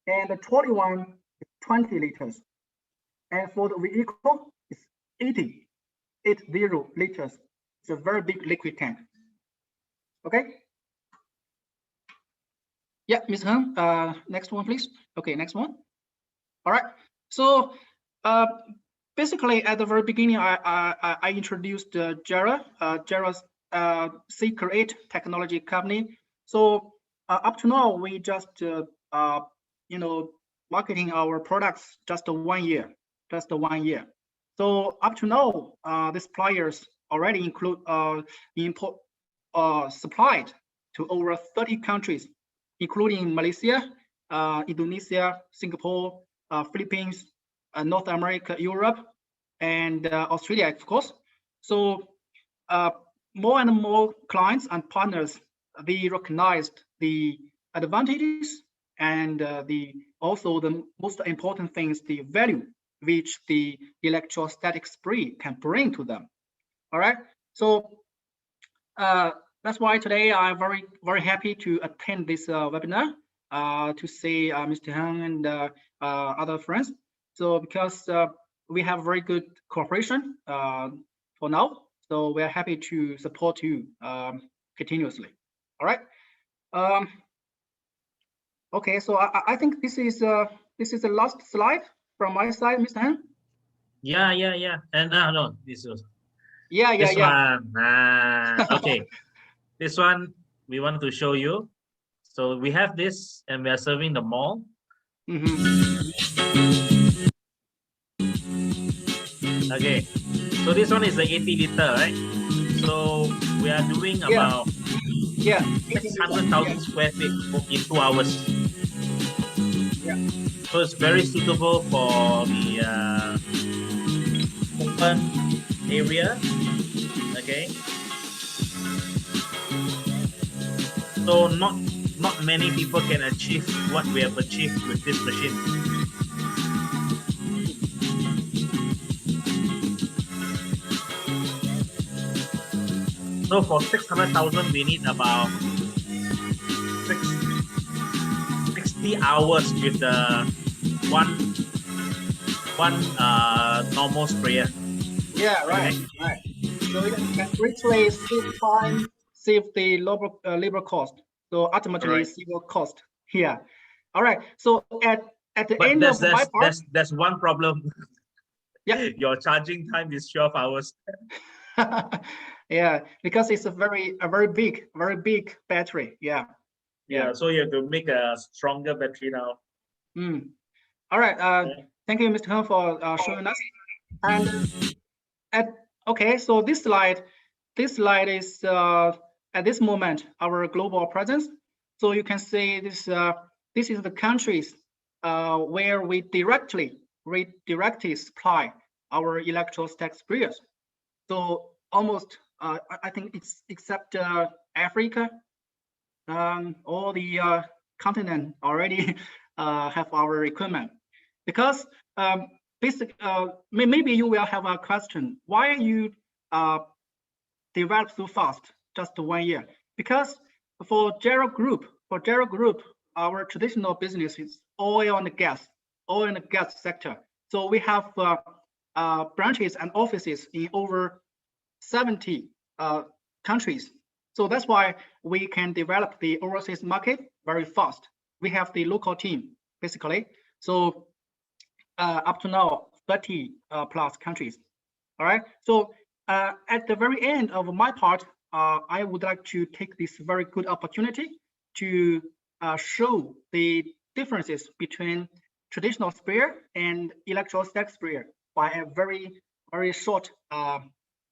C: And the trolley one is 20 liters. And for the vehicle, it's 80 liters. It's a very big liquid tank. Okay. Yeah, Ms. Han, next one, please. Okay, next one. All right. So basically, at the very beginning, I introduced Jera. Jera's C-Create technology company. So up to now, we just marketing our products just 1 year, So up to now, the suppliers already include supplied to over 30 countries, including Malaysia, Indonesia, Singapore, Philippines, North America, Europe, and Australia, of course. So more and more clients and partners, they recognized the advantages and also the most important things, the value which the electrostatic spray can bring to them. All right. So that's why today I'm very, very happy to attend this webinar to see Mr. Han and other friends. So because we have very good cooperation for now, so we're happy to support you continuously. All right. Okay, so I think this is the last slide from my side, Mr. Han.
D: Yeah. And no, this was.
C: Yeah.
D: One. Okay. This one we want to show you. So we have this, and we are serving the mall. Okay. So this one is the 80 liter, right? So we are doing about 600,000 square feet in 2 hours.
C: Yeah.
D: So it's very suitable for the open area. Okay. So not many people can achieve what we have achieved with this machine. So for 600,000, we need about 60 hours with the one normal sprayer.
C: Yeah, right. So it can greatly save time, save the labor cost. So ultimately, save cost here. All right. So at the end of my part,
D: there's one problem.
C: Yeah.
D: Your charging time is 12 hours.
C: Yeah, because it's a very big battery. Yeah.
D: So you have to make a stronger battery now.
C: All right. Thank you, Mr. Han, for showing us. And okay, so this slide is at this moment our global presence. So you can see this is the countries where we directly supply our electrostatic sprayers. So almost I think it's except Africa, all the continent already have our equipment. Because maybe you will have a question: why you develop so fast, just 1 year? Because for Jera Group, our traditional business is oil and gas sector. So we have branches and offices in over 70 countries. So that's why we can develop the overseas market very fast. We have the local team, basically. So up to now, 30 plus countries. All right. So at the very end of my part, I would like to take this very good opportunity to show the differences between traditional sprayer and electrostatic sprayer by a very short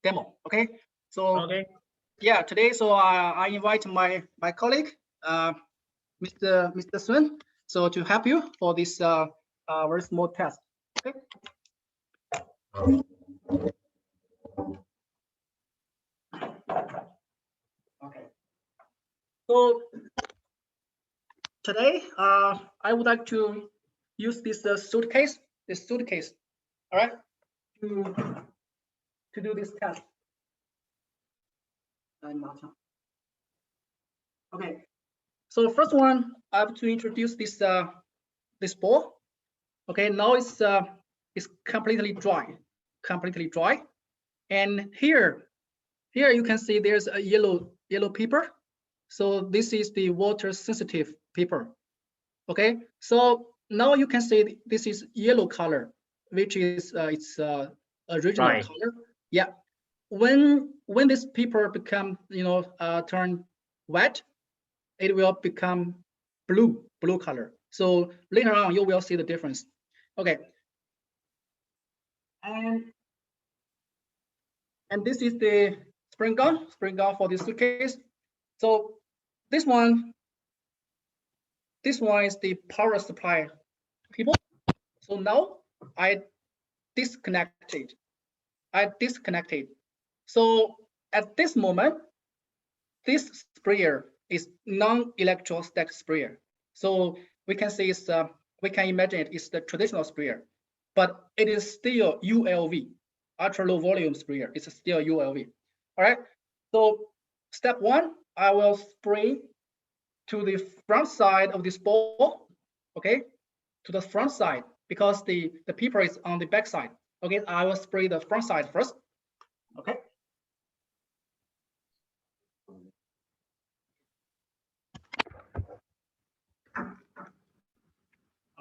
C: demo. Okay. So yeah, today I invite my colleague, Mr. Sun, so to help you for this very small test. Okay. Okay. So today I would like to use this suitcase, all right, to do this test. Okay. So first one, I have to introduce this this ball. Okay, now it's completely dry, and here you can see there's a yellow paper. So this is the water sensitive paper. Okay, so now you can see this is yellow color, which is its original color. Yeah, when this paper become turn wet, it will become blue color. So later on you will see the difference. Okay, and this is the spring gun for this suitcase. So this one is the power supply cable. So now I disconnected. So at this moment, this sprayer is non-electrostatic sprayer. So we can see we can imagine it is the traditional sprayer, but it is still ULV, ultra low volume sprayer. It's still ULV. All right. So step one, I will spray to the front side of this ball. Okay, to the front side because the paper is on the back side. Okay, I will spray the front side first. Okay.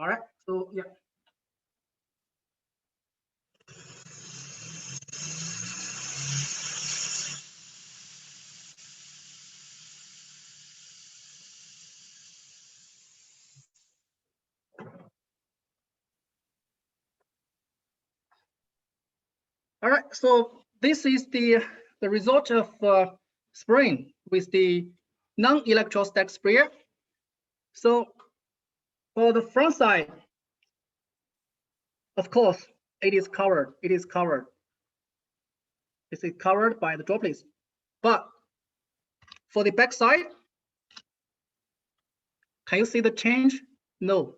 C: All right, so yeah. All right, so this is the result of spraying with the non-electrostatic sprayer. So for the front side, of course, it is covered. This is covered by the droplets. But for the back side, can you see the change? No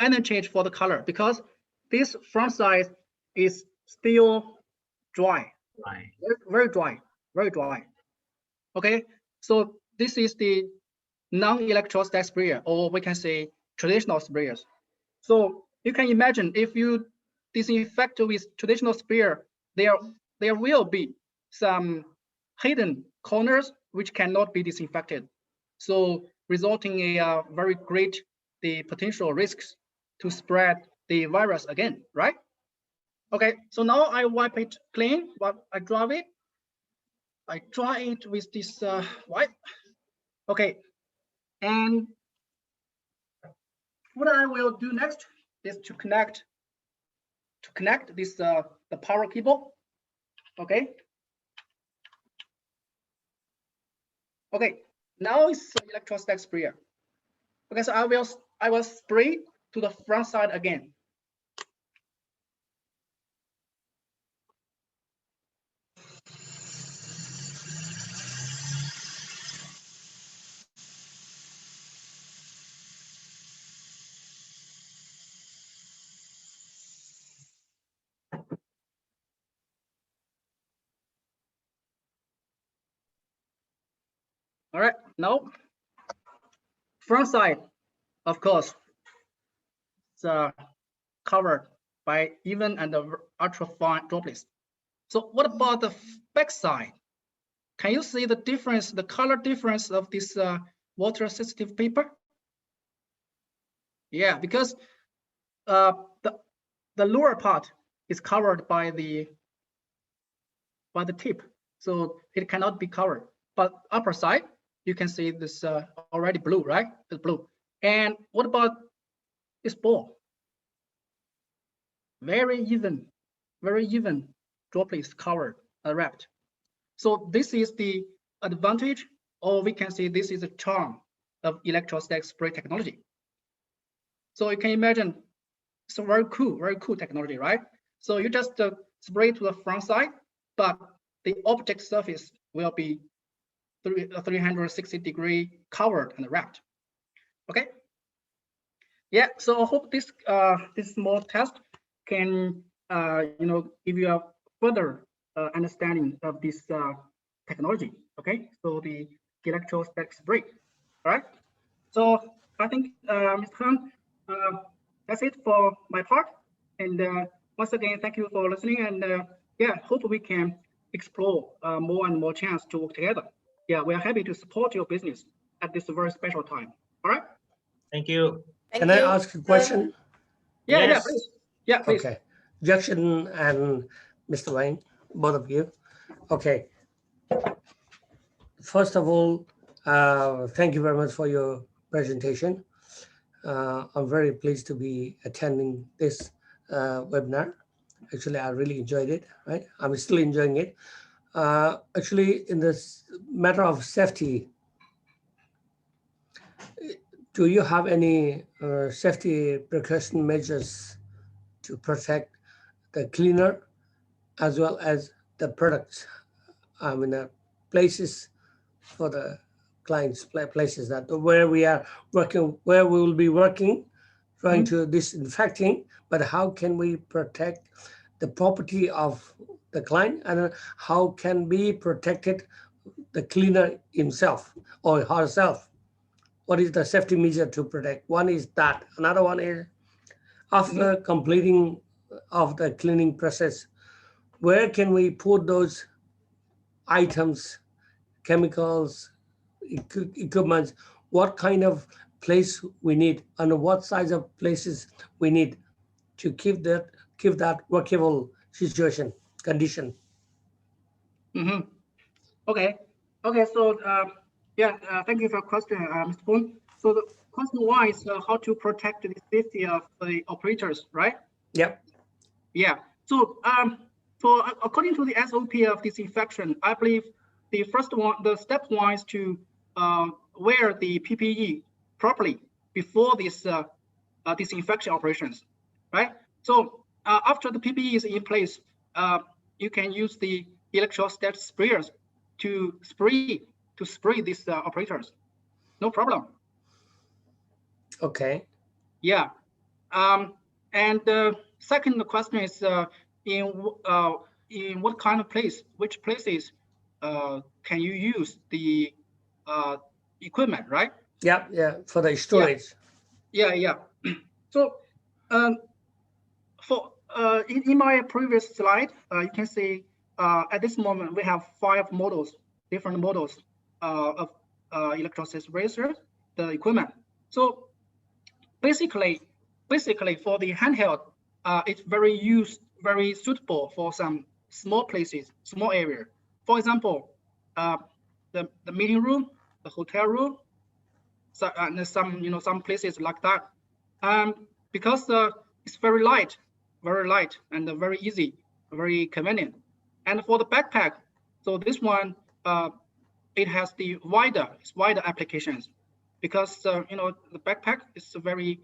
C: any change for the color because this front side is still dry. Very dry. Okay, so this is the non-electrostatic sprayer, or we can say traditional sprayers. So you can imagine if you disinfect with traditional sprayer, there will be some hidden corners which cannot be disinfected. So resulting in a very great the potential risks to spread the virus again, right? Okay, so now I wipe it clean, but I dry it with this wipe. Okay, and what I will do next is to connect this the power cable. Okay. Okay, now it's electrostatic sprayer. Okay, so I will spray to the front side again. All right, now front side, of course, covered by even and ultra fine droplets. So what about the back side? Can you see the difference, the color difference of this water sensitive paper? Yeah, because the lower part is covered by the tip, so it cannot be covered. But upper side, you can see this already blue, right? It's blue. And what about this ball? Very even droplets covered, wrapped. So this is the advantage, or we can say this is a charm of electrostatic spray technology. So you can imagine it's a very cool technology, right? So you just spray to the front side, but the object surface will be 360-degree covered and wrapped. Okay. Yeah. So I hope this small test can give you a further understanding of this technology. Okay. So the electrostatic spray. All right. So I think Mr. Han, that's it for my part. And once again, thank you for listening. And yeah, hope we can explore more and more chance to work together. Yeah, we are happy to support your business at this very special time. All right.
D: Thank you.
B: Can I ask a question?
C: Yeah,
D: Yes.
C: yeah, please. Yeah, please.
B: Okay. Jackson and Mr. Wayne, both of you. Okay. First of all, thank you very much for your presentation. I'm very pleased to be attending this webinar. Actually, I really enjoyed it, right? I'm still enjoying it. Actually, in this matter of safety, do you have any safety precaution measures to protect the cleaner as well as the products? I mean, places for the clients, places that where we are working, where we will be working, trying to disinfecting, but how can we protect the property of the client, and how can be protected the cleaner himself or herself? What is the safety measure to protect? One is that. Another one is after completing of the cleaning process, where can we put those items, chemicals, equipment, what kind of place we need and what size of places we need to keep that workable situation condition.
C: Okay. So yeah, thank you for your question, Mr. Poon. So the question one is how to protect the safety of the operators, right?
B: Yep.
C: Yeah. So according to the SOP of disinfection, I believe the step one is to wear the PPE properly before this disinfection operations, right? So after the PPE is in place, you can use the electrostatic sprayers to spray these operators. No problem.
B: Okay.
C: Yeah. And the second question is in what kind of place, which places can you use the equipment, right?
B: Yeah, for the storage.
C: Yeah. So for in my previous slide, you can see at this moment we have 5 models, different models of electrostatic sprayers, the equipment. So basically for the handheld, it's very suitable for some small places, small area. For example, the meeting room, the hotel room, so, and some places like that. Because it's very light and very easy, very convenient. And for the backpack, so this one it has the wider applications, because the backpack is very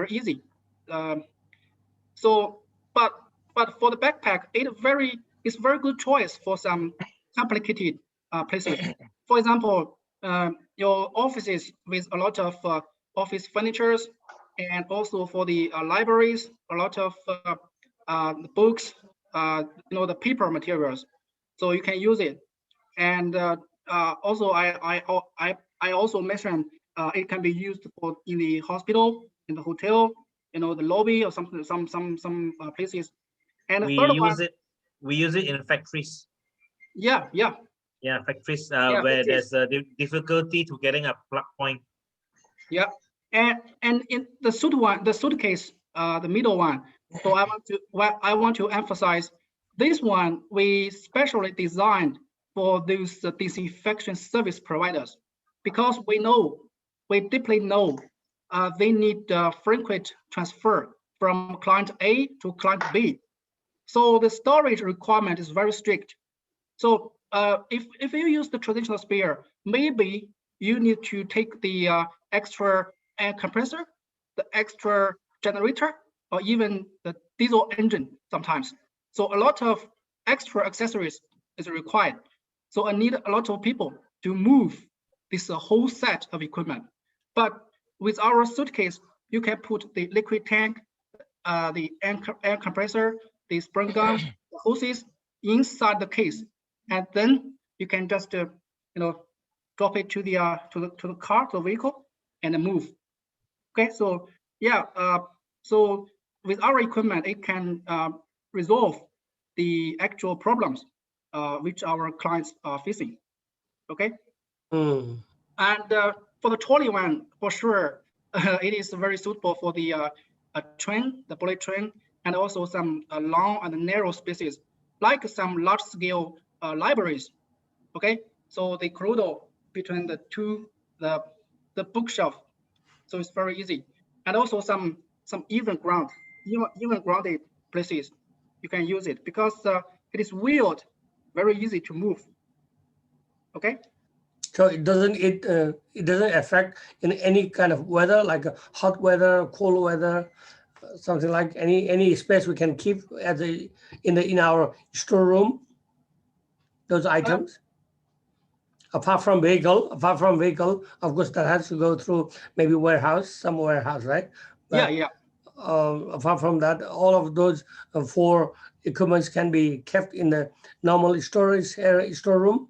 C: easy. So but for the backpack, it's very good choice for some complicated places. For example, your offices with a lot of office furnitures, and also for the libraries, a lot of books, the paper materials, so you can use it. And also I also mentioned it can be used in the hospital, in the hotel, the lobby or some places. And the
D: we
C: third
D: use
C: one,
D: we use it in factories.
C: Yeah,
D: factories
C: Yeah,
D: where
C: factories.
D: there's a difficulty to getting a plug point.
C: Yeah, and in the suitcase, the middle one. So I want to emphasize this one we specially designed for those disinfection service providers, because we deeply know they need frequent transfer from client A to client B. So the storage requirement is very strict. So if you use the traditional sprayer, maybe you need to take the extra air compressor, the extra generator, or even the diesel engine sometimes. So a lot of extra accessories is required. So I need a lot of people to move this whole set of equipment. But with our suitcase, you can put the liquid tank, the air compressor, the spring gun, the hoses inside the case, and then you can just drop it to the car, to the vehicle, and then move. Okay, so yeah, so with our equipment, it can resolve the actual problems which our clients are facing. Okay. And for the trolley one, for sure, it is very suitable for the train, the bullet train, and also some long and narrow spaces, like some large-scale libraries. Okay, so the corridor between the two, the bookshelf, so it's very easy, and also some even grounded places, you can use it because it is wheeled, very easy to move. Okay.
B: So it doesn't affect in any kind of weather, like hot weather, cold weather, something like any space we can keep at in our storeroom. Those items, apart from vehicle, of course that has to go through maybe some warehouse, right? But,
C: yeah.
B: Apart from that, all of those four equipments can be kept in the normal storage storeroom.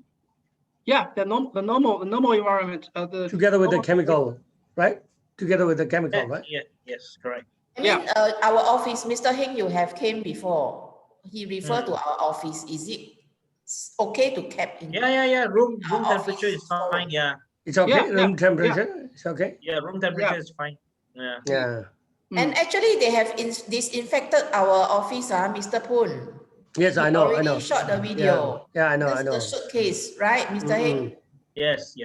C: Yeah, the normal environment.
B: Together with the chemical, right? Together with the chemical, right?
D: Yeah, yes, correct.
A: I mean, our office, Mr. Heng, you have came before. He referred to our office. Is it okay to keep in?
D: Yeah. Room temperature is fine. Yeah.
B: It's okay. Room temperature. It's okay.
D: Yeah, room temperature is fine. Yeah.
A: And actually, they have disinfected our office, Mr. Poon.
B: Yes, I know.
A: Already shot the video.
B: Yeah, I know.
A: That's the suitcase, right, Mr. Heng?
D: Yes.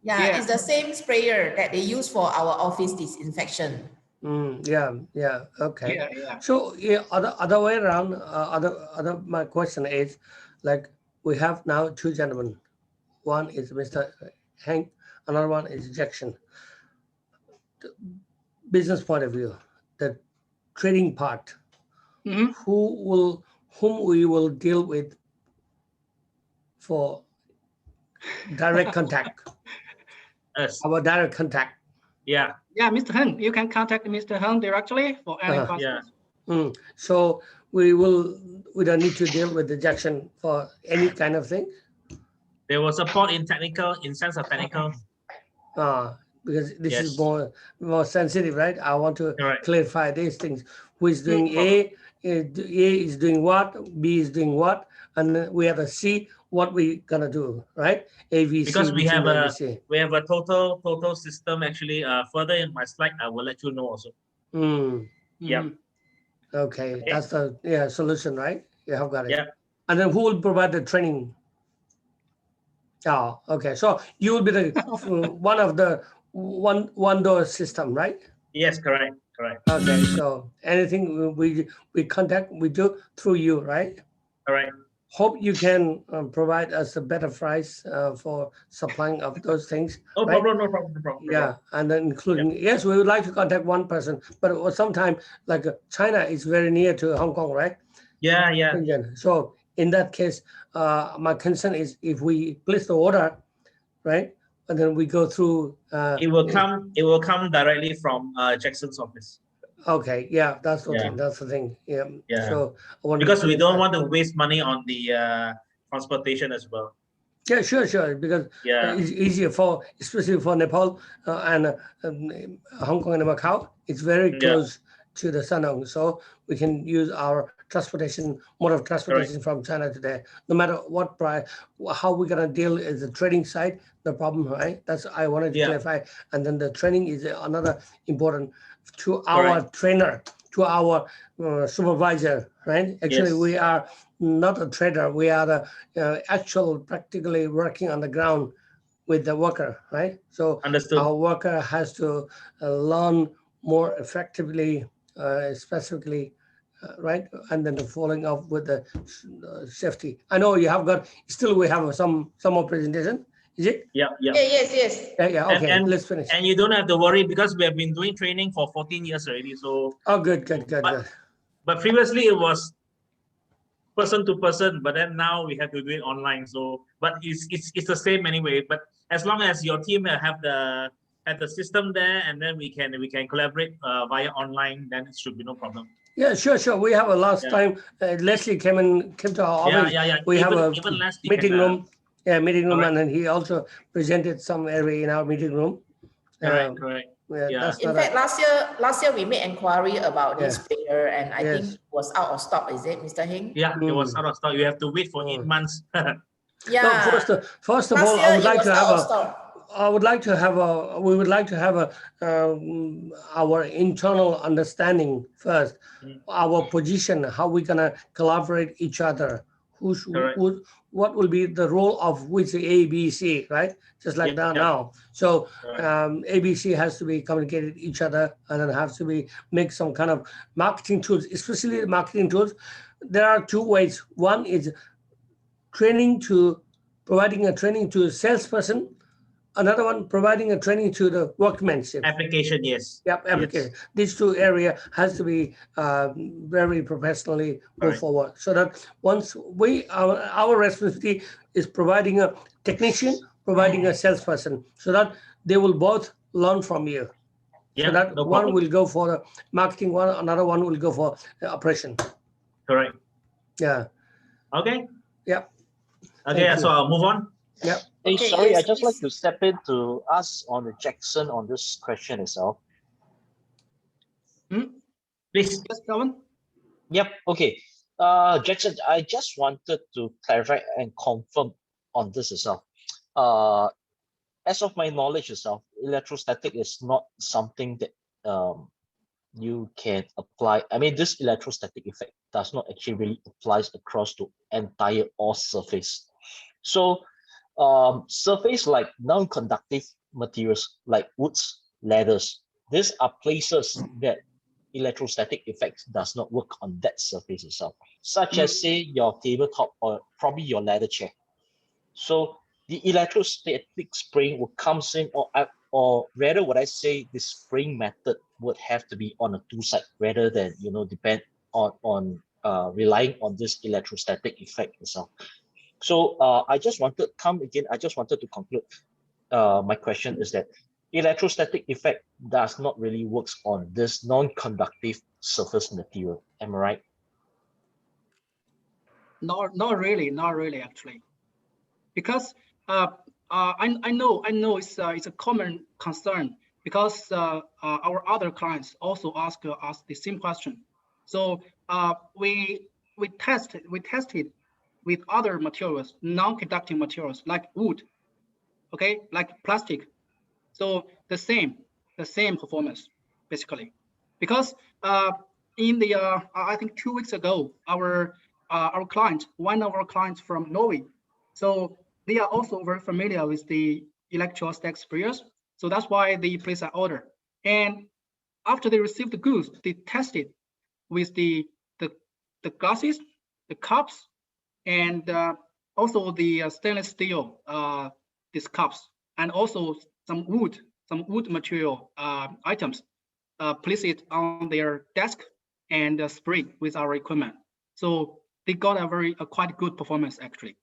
A: Yeah, it's the same sprayer that they use for our office disinfection.
B: Yeah. Okay.
C: Yeah.
B: So other way around. My question is, like we have now two gentlemen. One is Mr. Hank. Another one is Jackson. The business point of view, the trading part. Whom we will deal with for direct contact.
D: Yes.
B: Our direct contact.
D: Yeah,
C: Mr. Heng, you can contact Mr. Heng directly for any questions.
B: So we don't need to deal with the Jackson for any kind of thing.
D: They will support in sense of technical.
B: Because this is more sensitive, right? I want to clarify these things. Who is doing A is doing what, B is doing what, and we have to see what we gonna do, right?
D: Because we have a total system actually. Further in my slide, I will let you know also. Yeah.
B: Okay, that's the solution, right? You have got it.
D: Yeah.
B: And then who will provide the training? Oh, okay. So you will be the one of the one door system, right?
D: Yes, correct.
B: Okay, so anything we contact, we do through you, right?
D: All right.
B: Hope you can provide us a better price for supplying of those things.
D: No problem.
B: Yeah, and then including, yes, we would like to contact one person, but sometimes like China is very near to Hong Kong, right?
D: Yeah.
B: So in that case, my concern is if we place the order, right, and then we go through.
D: It will come directly from Jackson's office.
B: Okay, yeah, that's the thing. That's the thing. Yeah. So
D: because we don't want to waste money on the transportation as well.
B: Yeah, sure. Because it's easier especially for Nepal and Hong Kong and Macau. It's very close to the Sanong, so we can use our transportation mode of transportation from China to there. No matter what price, how we're gonna deal is the trading side, the problem, right? That's I wanted to clarify. And then the training is another important to our trainer, to our supervisor, right? Actually, we are not a trader. We are the actual practically working on the ground with the worker, right? So our worker has to learn more effectively, specifically, right? And then the following up with the safety. I know you have got, still we have some more presentation, is it?
D: Yeah.
A: Yes.
B: Yeah, okay,
D: and
B: let's finish.
D: And you don't have to worry because we have been doing training for 14 years already. So
B: good.
D: But previously it was person to person, but then now we have to do it online. So, but it's the same anyway. But as long as your team have the system there, and then we can collaborate via online, then it should be no problem.
B: Yeah, sure. We have a last time Leslie came to our office.
D: Yeah.
B: We
D: even,
B: have a
D: even Leslie
B: meeting
D: can,
B: room. Meeting room, and then he also presented some area in our meeting room.
D: Correct.
B: That's
A: in fact, last year we made inquiry about this sprayer, and I think it was out of stock. Is it, Mr. Heng?
D: Yeah, it was out of stock. You have to wait for 8 months.
A: Yeah.
B: No, first of all, I would like to have we would like to have our internal understanding first, our position, how we're gonna collaborate each other, what will be the role of which ABC, right? Just like that now. So ABC has to be communicated each other, and then has to be make some kind of marketing tools, especially the marketing tools. There are two ways. One is providing a training to a salesperson. Another one, providing a training to the workmanship.
D: Application, yes.
B: Yep, application. Yes. These two areas has to be very professionally go forward. So that once our responsibility is providing a technician, providing a salesperson, so that they will both learn from you.
D: Yeah,
B: so that one will go for the marketing, another one will go for the operation.
D: Correct.
B: Yeah.
D: Okay.
B: Yep.
D: Okay, so I'll move on.
B: Yep.
K: Hey, sorry, I'd just like to step in to ask on Jackson on this question itself.
D: Please.
C: Yes, Calvin.
K: Yep. Okay. Jackson, I just wanted to clarify and confirm on this itself. As of my knowledge itself, electrostatic is not something that you can apply. I mean, this electrostatic effect does not actually really applies across to entire all surface. So surface like non-conductive materials like woods, leathers, these are places that electrostatic effects does not work on that surface itself, such as say your tabletop or probably your leather chair. So the electrostatic spraying will come in, or rather would I say the spraying method would have to be on a two-side rather than depend on relying on this electrostatic effect itself. So I just wanted to conclude my question is that electrostatic effect does not really works on this non-conductive surface material. Am I right?
C: Not really actually, because I know it's a common concern, because our other clients also ask us the same question. So we tested with other materials, non-conducting materials like wood, okay, like plastic. So the same performance basically, because in the I think 2 weeks ago, our client, one of our clients from Norway, so they are also very familiar with the electrostatic sprayers. So that's why they placed an order. And after they received the goods, they tested with the glasses, the cups, and also the stainless steel these cups, and also some wood material items, place it on their desk and spray with our equipment. So they got a quite good performance actually.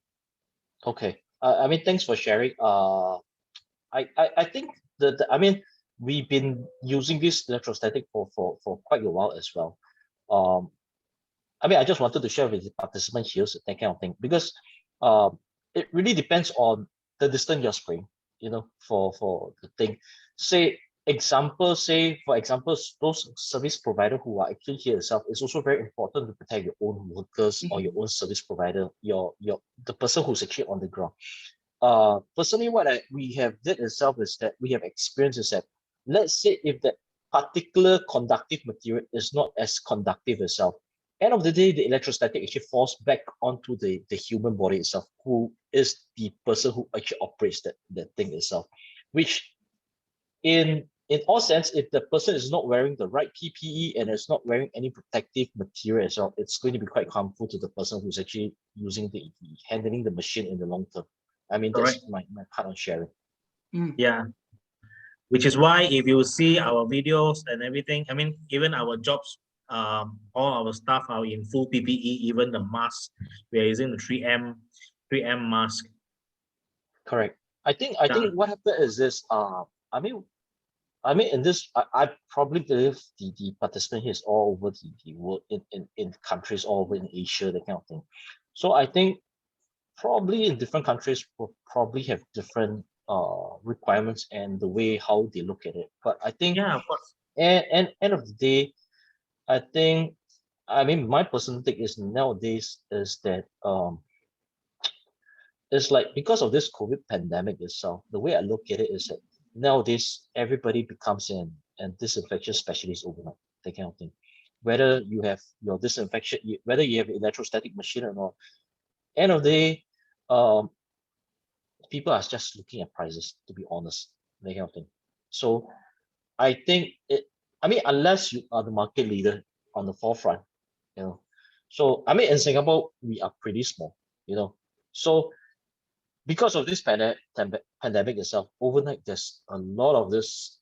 K: Okay. I mean, thanks for sharing. I think that I mean we've been using this electrostatic for quite a while as well. I mean, I just wanted to share with the participants here that kind of thing, because it really depends on the distance you're spraying, for the thing. Say example, say for example, those service provider who are actually here itself, it's also very important to protect your own workers or your own service provider, the person who's actually on the ground. Personally, what we have did itself is that we have experienced is that, let's say if that particular conductive material is not as conductive itself, end of the day, the electrostatic actually falls back onto the human body itself, who is the person who actually operates that thing itself, which in all sense, if the person is not wearing the right PPE and is not wearing any protective material as well, it's going to be quite harmful to the person who's actually using handling the machine in the long term. I mean, that's my part on sharing.
D: Yeah. Which is why if you see our videos and everything, I mean, even our jobs, all our staff are in full PPE, even the mask, we are using the 3M mask.
K: Correct. I think what happened is this, I mean, in this, I probably believe the participant here is all over the world, in countries all over in Asia, that kind of thing. So I think probably in different countries will probably have different requirements and the way how they look at it. But I think,
D: yeah, of course.
K: And end of the day, I think, I mean, my personal take is nowadays is that it's like, because of this COVID pandemic itself, the way I look at it is that nowadays everybody becomes an disinfection specialist overnight, that kind of thing. Whether you have your disinfection, whether you have an electrostatic machine or not, end of the day, people are just looking at prices, to be honest, that kind of thing. So I think I mean, unless you are the market leader on the forefront, you know. So I mean, in Singapore, we are pretty small, you know. So because of this pandemic itself, overnight there's a lot of this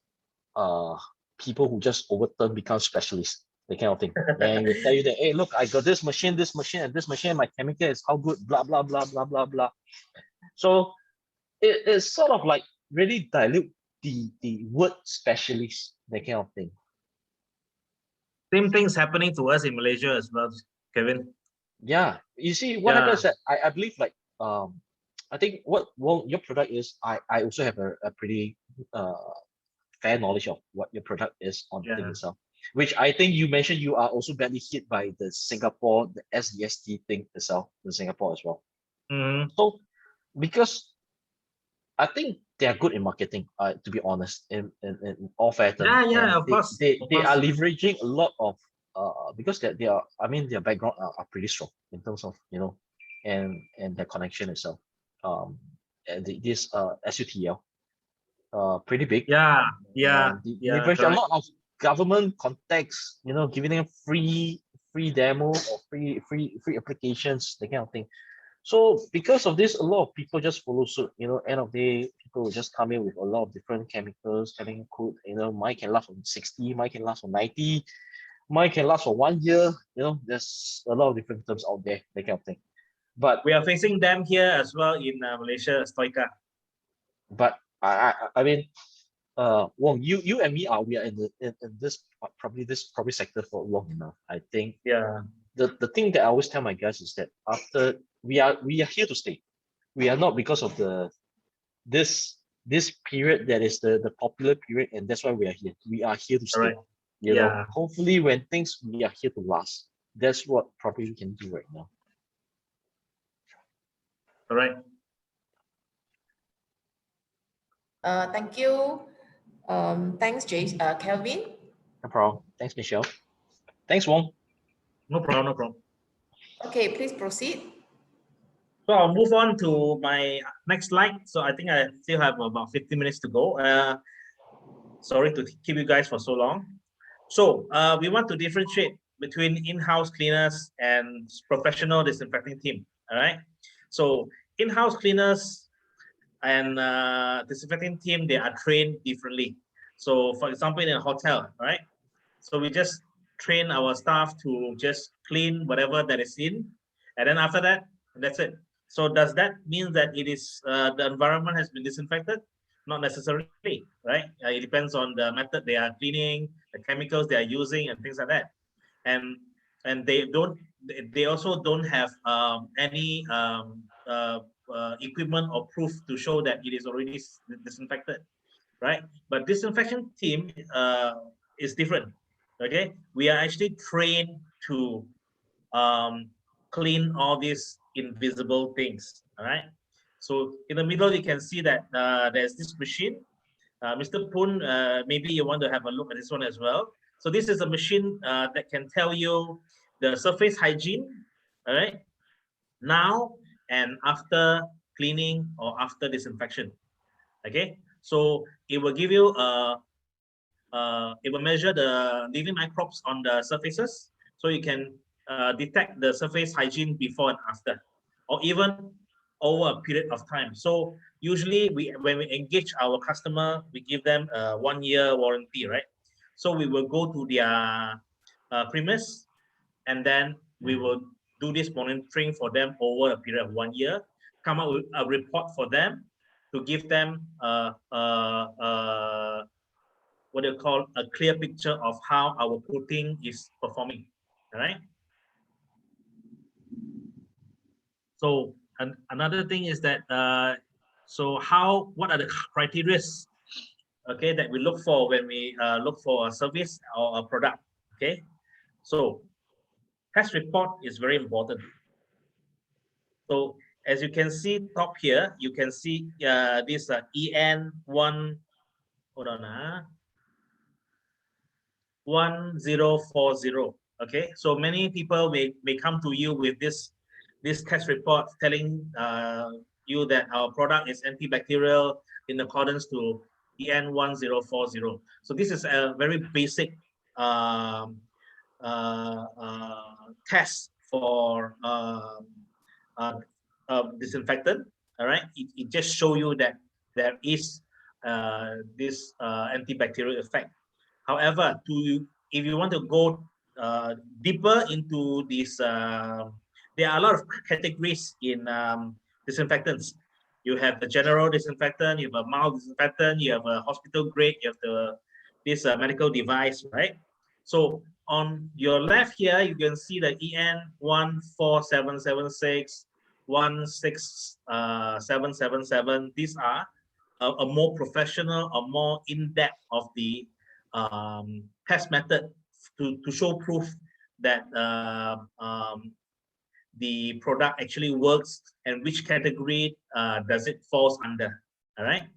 K: people who just overturn, become specialists, that kind of thing. And they tell you that, hey, look, I got this machine, and this machine, my chemical is how good, blah blah blah blah blah blah. So it's sort of like really dilute the word specialist, that kind of thing.
D: Same thing's happening to us in Malaysia as well, Kevin.
K: Yeah, you see, what happens is that I believe, like, I think what your product is, I also have a pretty fair knowledge of what your product is on the thing itself, which I think you mentioned you are also badly hit by the Singapore, the SDST thing itself in Singapore as well. So because I think they are good in marketing, to be honest, in all fair terms.
D: Of course.
K: They are leveraging a lot of because they are, I mean, their background are pretty strong in terms of, you know, and their connection itself. And this SUTL, pretty big. Leverage a lot of government contacts, you know, giving them free demo or free applications, that kind of thing. So because of this, a lot of people just follow suit. You know, end of the day, people will just come in with a lot of different chemicals, telling code, you know, mine can last for 60, mine can last for 90, mine can last for 1 year. You know, there's a lot of different terms out there, that kind of thing. But
D: we are facing them here as well in Malaysia, Stoica.
K: But I mean, Wong, you and me we are in this probably sector for long enough. I think the thing that I always tell my guys is that after we are here to stay. We are not because of this period that is the popular period, and that's why we are here. We are here to stay.
D: Right.
K: You know, hopefully when things, we are here to last. That's what probably we can do right now.
D: All right.
A: Thank you. Thanks, Kelvin.
K: No problem. Thanks, Michelle. Thanks, Wong.
D: No problem, no problem.
A: Okay, please proceed.
D: So I'll move on to my next slide. So I think I still have about 15 minutes to go. Sorry to keep you guys for so long. So we want to differentiate between in-house cleaners and professional disinfecting team. All right. So in-house cleaners and disinfecting team, they are trained differently. So for example, in a hotel, right? So we just train our staff to just clean whatever that is in, and then after that, that's it. So does that mean that it is the environment has been disinfected? Not necessarily, right? It depends on the method they are cleaning, the chemicals they are using, and things like that. And they also don't have any equipment or proof to show that it is already disinfected, right? But disinfection team is different. Okay, we are actually trained to clean all these invisible things. All right. So in the middle, you can see that there's this machine. Mr. Poon, maybe you want to have a look at this one as well. So this is a machine that can tell you the surface hygiene, all right, now and after cleaning or after disinfection. Okay, so it will give you it will measure the living microbes on the surfaces, so you can detect the surface hygiene before and after, or even over a period of time. So usually when we engage our customer, we give them a 1-year warranty, right? So we will go to their premise, and then we will do this monitoring for them over a period of 1 year, come up with a report for them to give them what they call a clear picture of how our coating is performing. All right. So another thing is that what are the criteria, okay, that we look for when we look for a service or a product? Okay, so test report is very important. So as you can see top here, you can see this EN1, hold on, 1040. Okay, so many people may come to you with this test report telling you that our product is antibacterial in accordance to EN1040. So this is a very basic test for disinfectant. All right, it just show you that there is this antibacterial effect. However, if you want to go deeper into this, there are a lot of categories in disinfectants. You have the general disinfectant, you have a mild disinfectant, you have a hospital grade, you have this medical device, right? So on your left here, you can see the EN14776, 16777. These are a more professional, a more in-depth of the test method to show proof that the product actually works and which category does it falls under. All right.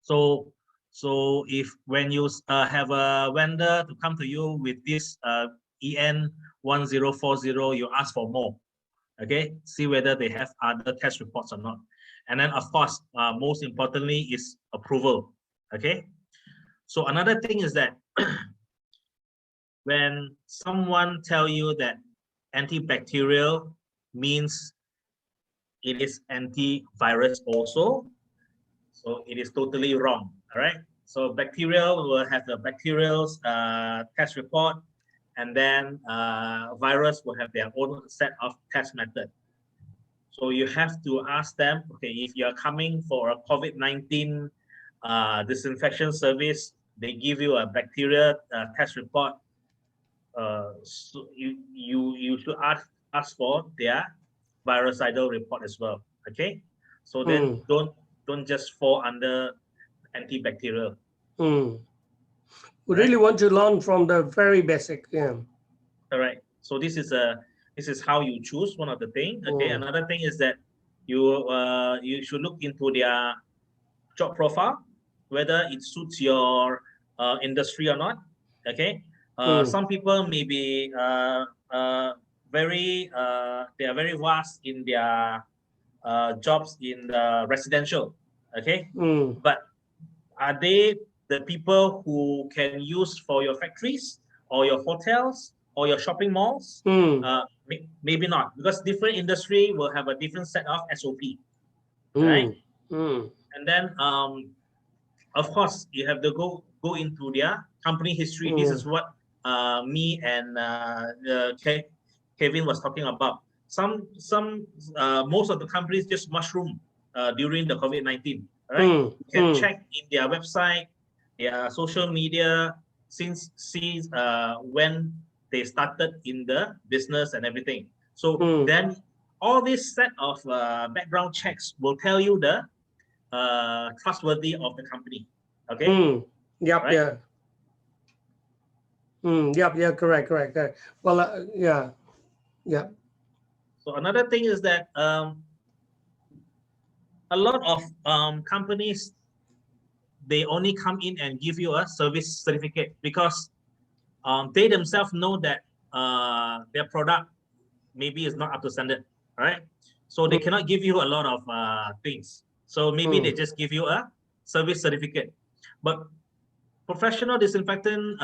D: So if when you have a vendor to come to you with this EN1040, you ask for more. Okay, see whether they have other test reports or not. And then of course, most importantly is approval. Okay, so another thing is that when someone tell you that antibacterial means it is antivirus also, so it is totally wrong. All right, so bacterial will have the bacterial test report, and then virus will have their own set of test method. So you have to ask them, okay, if you're coming for a COVID-19 disinfection service, they give you a bacteria test report. So you should ask for their virucidal report as well. Okay, so then don't just fall under antibacterial.
B: We really want to learn from the very basic. Yeah.
D: All right. So this is how you choose one of the things. Okay. Another thing is that you should look into their job profile, whether it suits your industry or not. Okay. Some people may be they are very vast in their jobs in the residential. Okay. But are they the people who can use for your factories or your hotels or your shopping malls? Maybe not, because different industry will have a different set of SOP, right? And then, of course, you have to go into their company history. This is what me and Kevin was talking about. Most of the companies just mushroom during the COVID-19. Right? You can check in their website, their social media, since when they started in the business and everything. So then all this set of background checks will tell you the trustworthy of the company. Okay.
B: Yep.
D: Right?
B: Yeah. Yep. Yeah. Correct. Well, yeah. Yeah.
D: So another thing is that a lot of companies, they only come in and give you a service certificate because they themselves know that their product maybe is not up to standard, right? So they cannot give you a lot of things. So maybe they just give you a service certificate. But professional disinfecting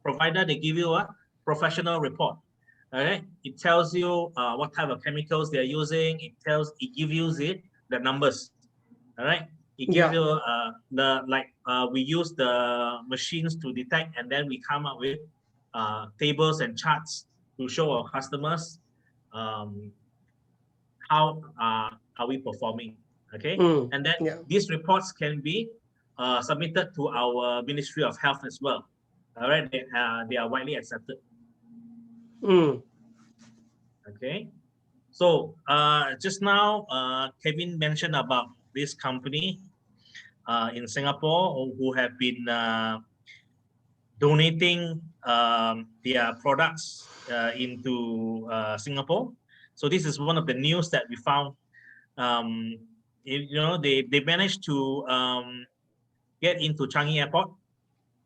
D: provider, they give you a professional report. All right, it tells you what type of chemicals they're using. It gives you the numbers. All right, it gives you we use the machines to detect, and then we come up with tables and charts to show our customers how are we performing. Okay, and then these reports can be submitted to our Ministry of Health as well. All right, they are widely accepted. Okay, so just now Kevin mentioned about this company in Singapore who have been donating their products into Singapore. So this is one of the news that we found. They managed to get into Changi Airport,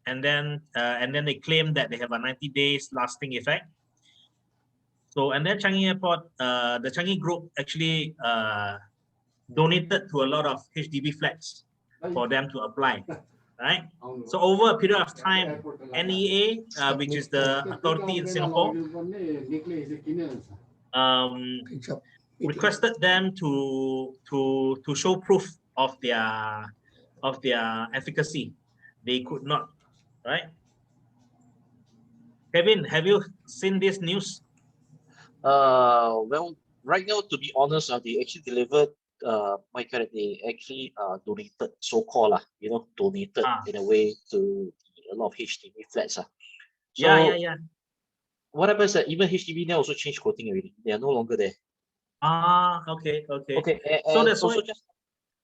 D: and then they claim that they have a 90 days lasting effect. So, and then Changi Airport, the Changi group actually donated to a lot of HDB flats for them to apply, right? So over a period of time, NEA, which is the authority in Singapore, requested them to show proof of their efficacy. They could not, right? Kevin, have you seen this news?
K: Well, right now, to be honest, they actually delivered. They actually donated, so-called, donated in a way to a lot of HDB flats. So
D: yeah.
K: What happens that even HDB now also changed quoting already. They are no longer there.
D: Okay.
K: So that's also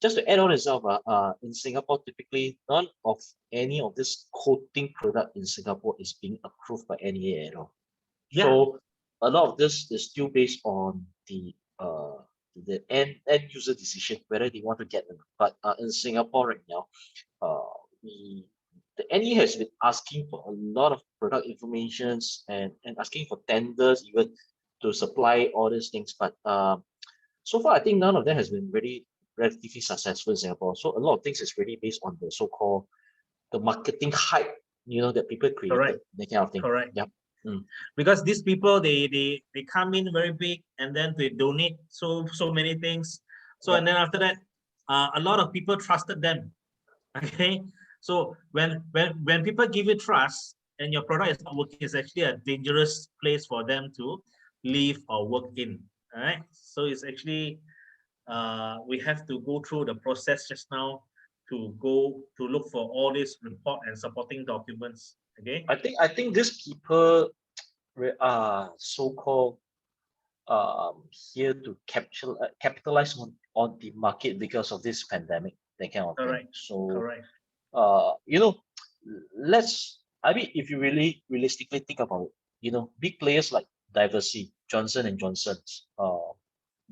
K: just to add on itself, in Singapore, typically none of any of this coating product in Singapore is being approved by NEA at all.
D: Yeah.
K: So a lot of this is still based on the end user decision whether they want to get them. But in Singapore right now, the NEA has been asking for a lot of product informations and asking for tenders even to supply all these things. But so far, I think none of them has been really relatively successful in Singapore. So a lot of things is really based on the so-called the marketing hype, that people created.
D: Correct.
K: That kind of thing.
D: Correct.
K: Yep.
D: Because these people they come in very big and then they donate so many things. So and then after that, a lot of people trusted them. Okay. So when people give you trust and your product is not working, it's actually a dangerous place for them to live or work in. All right. So it's actually we have to go through the process just now to look for all these report and supporting documents. Okay.
K: I think these people are so-called here to capitalize on the market because of this pandemic, that kind of thing. So
D: correct.
K: If you really realistically think about it, big players like Diversey, Johnson & Johnson's,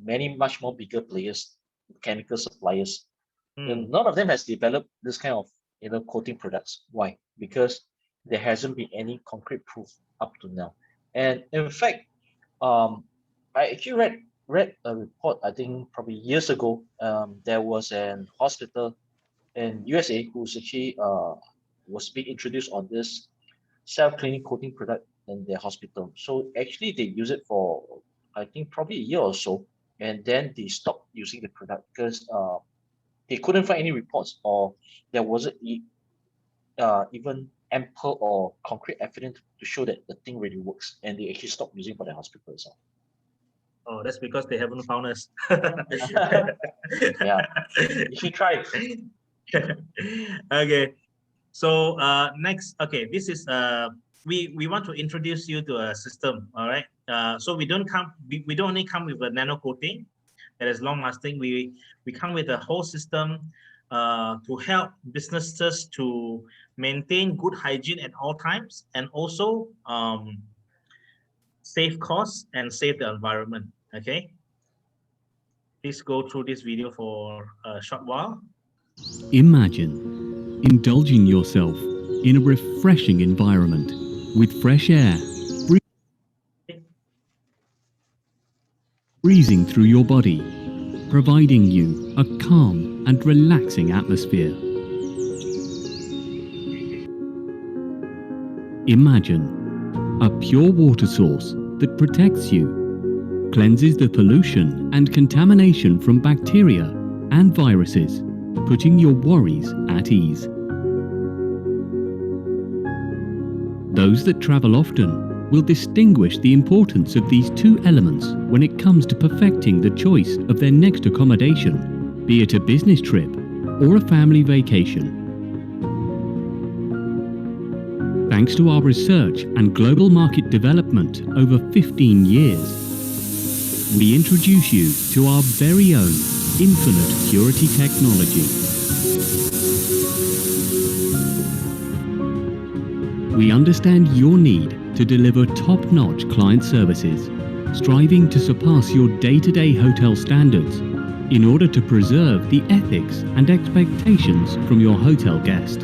K: many much more bigger players, chemical suppliers, and none of them has developed this kind of coating products. Why? Because there hasn't been any concrete proof up to now. And in fact, I actually read a report, I think probably years ago. There was an hospital in USA who's actually was being introduced on this self-cleaning coating product in their hospital. So actually they use it for, I think, probably a year or so, and then they stopped using the product because they couldn't find any reports, or there wasn't even ample or concrete evidence to show that the thing really works, and they actually stopped using for the hospital itself.
D: Oh, that's because they haven't found us.
K: Yeah, you should try.
D: Okay, so next, okay, this is we want to introduce you to a system. All right, so we don't only come with a nano coating, that is long lasting. We come with a whole system to help businesses to maintain good hygiene at all times, and also save costs and save the environment. Okay, please go through this video for a short while.
L: Imagine indulging yourself in a refreshing environment with fresh air breezing through your body, providing you a calm and relaxing atmosphere. Imagine a pure water source that protects you, cleanses the pollution and contamination from bacteria and viruses, putting your worries at ease. Those that travel often will distinguish the importance of these two elements when it comes to perfecting the choice of their next accommodation, be it a business trip or a family vacation. Thanks to our research and global market development over 15 years, we introduce you to our very own infinite purity technology. We understand your need to deliver top-notch client services, striving to surpass your day-to-day hotel standards in order to preserve the ethics and expectations from your hotel guest.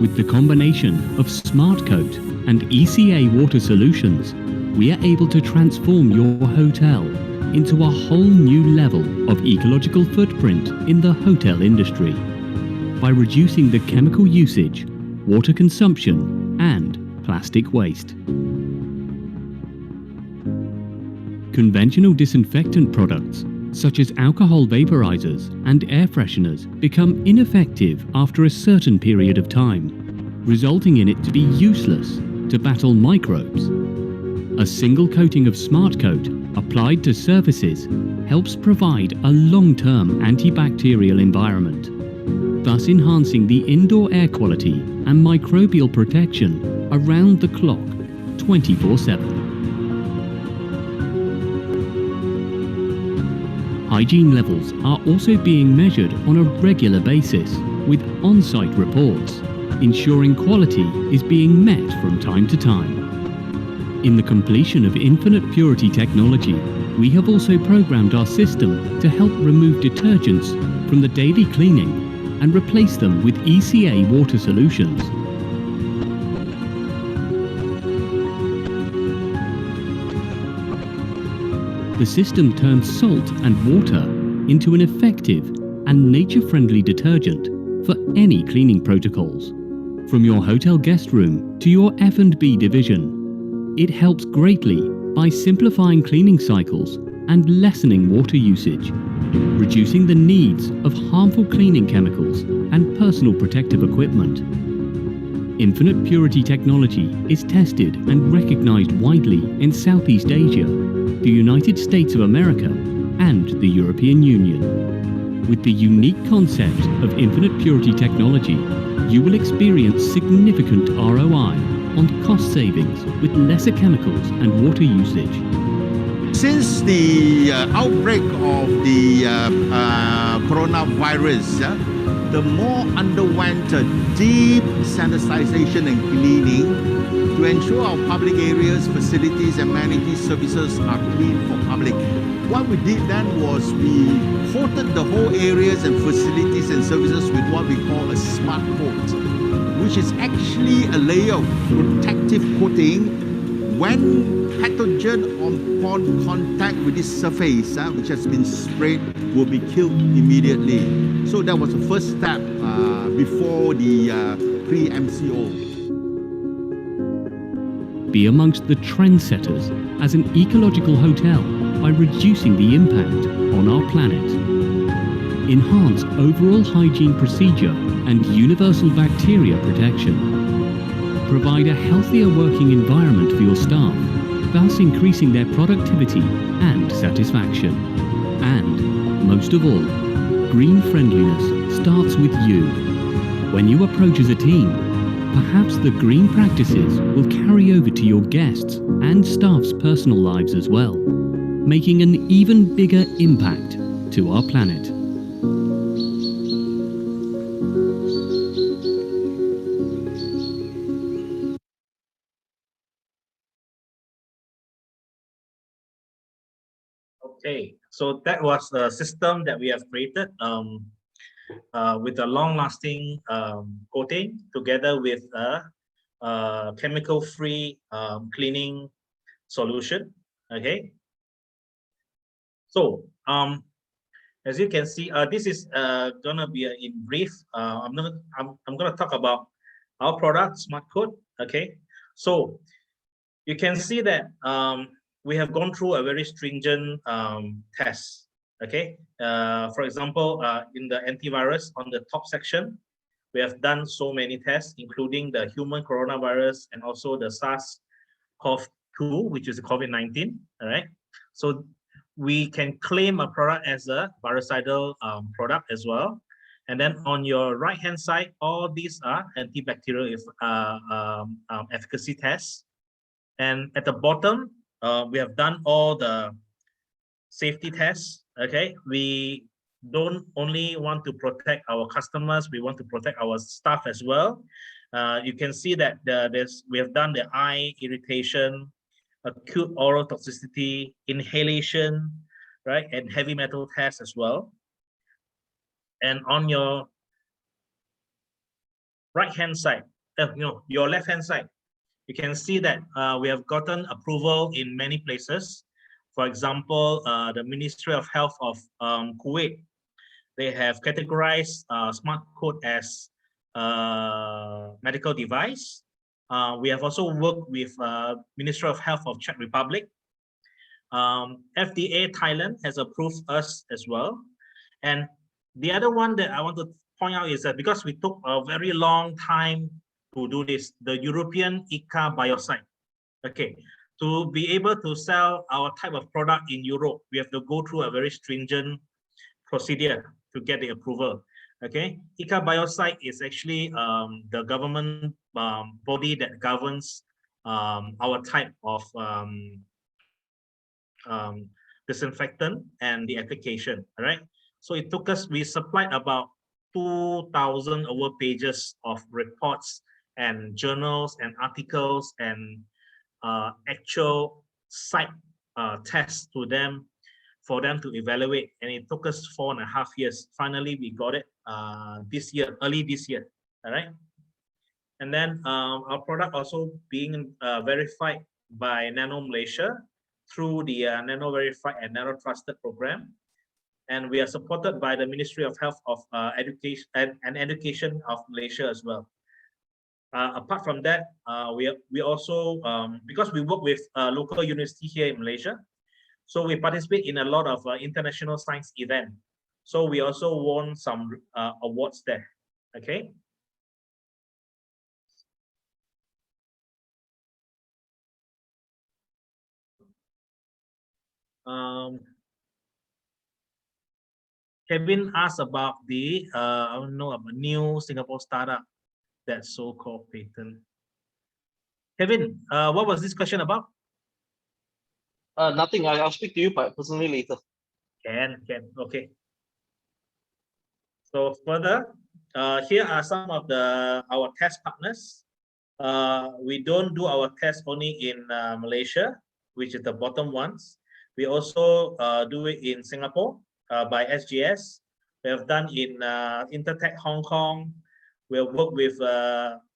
L: With the combination of SmartCoat and ECA water solutions, we are able to transform your hotel into a whole new level of ecological footprint in the hotel industry by reducing the chemical usage, water consumption, and plastic waste. Conventional disinfectant products, such as alcohol vaporizers and air fresheners, become ineffective after a certain period of time, resulting in it to be useless to battle microbes. A single coating of SmartCoat applied to surfaces helps provide a long-term antibacterial environment, thus enhancing the indoor air quality and microbial protection around the clock, 24/7. Hygiene levels are also being measured on a regular basis with on-site reports, ensuring quality is being met from time to time. In the completion of infinite purity technology, we have also programmed our system to help remove detergents from the daily cleaning and replace them with ECA water solutions. The system turns salt and water into an effective and nature-friendly detergent for any cleaning protocols. From your hotel guest room to your F&B division, it helps greatly by simplifying cleaning cycles and lessening water usage, reducing the needs of harmful cleaning chemicals and personal protective equipment. Infinite purity technology is tested and recognized widely in Southeast Asia, the United States of America, and the European Union. With the unique concept of infinite purity technology, you will experience significant ROI on cost savings with lesser chemicals and water usage.
M: Since the outbreak of the coronavirus, the mall underwent deep sanitization and cleaning to ensure our public areas, facilities, and amenity services are clean for public. What we did then was we coated the whole areas and facilities and services with what we call a SmartCoat, which is actually a layer of protective coating when pathogen upon contact with this surface, which has been sprayed, will be killed immediately. So that was the first step before the pre-MCO.
L: Be amongst the trendsetters as an ecological hotel by reducing the impact on our planet. Enhance overall hygiene procedure and universal bacteria protection. Provide a healthier working environment for your staff, thus increasing their productivity and satisfaction. And, most of all, green friendliness starts with you. When you approach as a team, perhaps the green practices will carry over to your guests and staff's personal lives as well. making an even bigger impact to our planet.
D: Okay, so that was the system that we have created with a long-lasting coating together with a chemical-free cleaning solution. Okay, so as you can see, this is gonna be in brief. I'm gonna talk about our product, SmartCoat. Okay, so you can see that we have gone through a very stringent test. Okay, for example, in the antivirus on the top section, we have done so many tests, including the human coronavirus and also the SARS-CoV-2, which is COVID-19. All right, so we can claim a product as a virucidal product as well. And then on your right-hand side, all these are antibacterial efficacy tests. And at the bottom, we have done all the safety tests. Okay, we don't only want to protect our customers, we want to protect our staff as well. You can see that we have done the eye irritation, acute oral toxicity, inhalation, right, and heavy metal tests as well. And on your right-hand side, your left-hand side, you can see that we have gotten approval in many places. For example, the Ministry of Health of Kuwait, they have categorized SmartCoat as a medical device. We have also worked with Ministry of Health of Czech Republic. FDA Thailand has approved us as well. And the other one that I want to point out is that because we took a very long time to do this, the European ICA biocide. Okay, to be able to sell our type of product in Europe, we have to go through a very stringent procedure to get the approval. Okay, ICA biocide is actually the government body that governs our type of disinfectant and the application. All right, so it took us, we supplied about 2,000 over pages of reports and journals and articles and actual site tests to them for them to evaluate, and it took us 4.5 years. Finally, we got it this year, early this year. All right, and then our product also being verified by Nano Malaysia through the Nano Verified and Nano Trusted program, and we are supported by the Ministry of Health of Education and Education of Malaysia as well. Apart from that, we also, because we work with local university here in Malaysia, so we participate in a lot of international science events. So we also won some awards there. Okay. Kevin asked about the I don't know, about new Singapore startup that's so-called patent. Kevin, what was this question about?
K: Nothing. I'll speak to you personally later.
D: Can, okay. So further, here are some of our test partners. We don't do our test only in Malaysia, which is the bottom ones. We also do it in Singapore by SGS. We have done in Intertech Hong Kong. We have worked with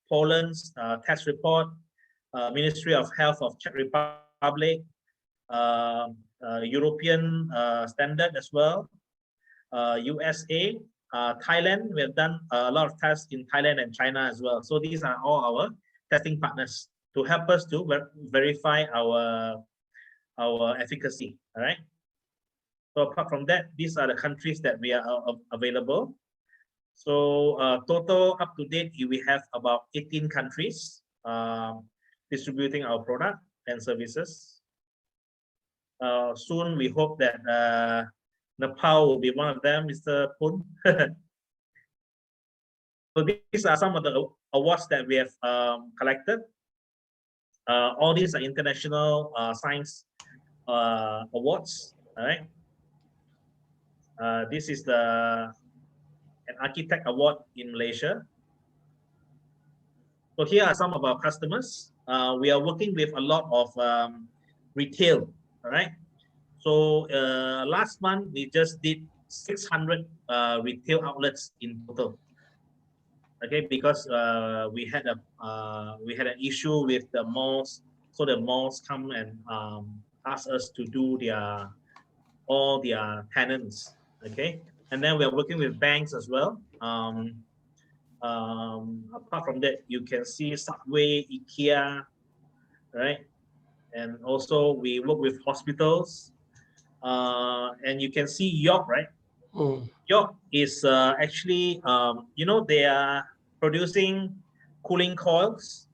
D: Poland's test report, Ministry of Health of Czech Republic, European standard as well, USA, Thailand. We have done a lot of tests in Thailand and China as well. So these are all our testing partners to help us to verify our efficacy. All right. So apart from that, these are the countries that we are available. So total up to date, we have about 18 countries distributing our product and services. Soon we hope that Nepal will be one of them, Mr. Pun. So these are some of the awards that we have collected. All these are international science awards. All right. This is an architect award in Malaysia. So here are some of our customers. We are working with a lot of retail. All right. So last month we just did 600 retail outlets in total. Okay, because we had an issue with the malls, so the malls come and ask us to do all their tenants. Okay, and then we are working with banks as well. Apart from that, you can see Subway, IKEA, right? And also we work with hospitals, and you can see York, right? York is actually, they are producing cooling coils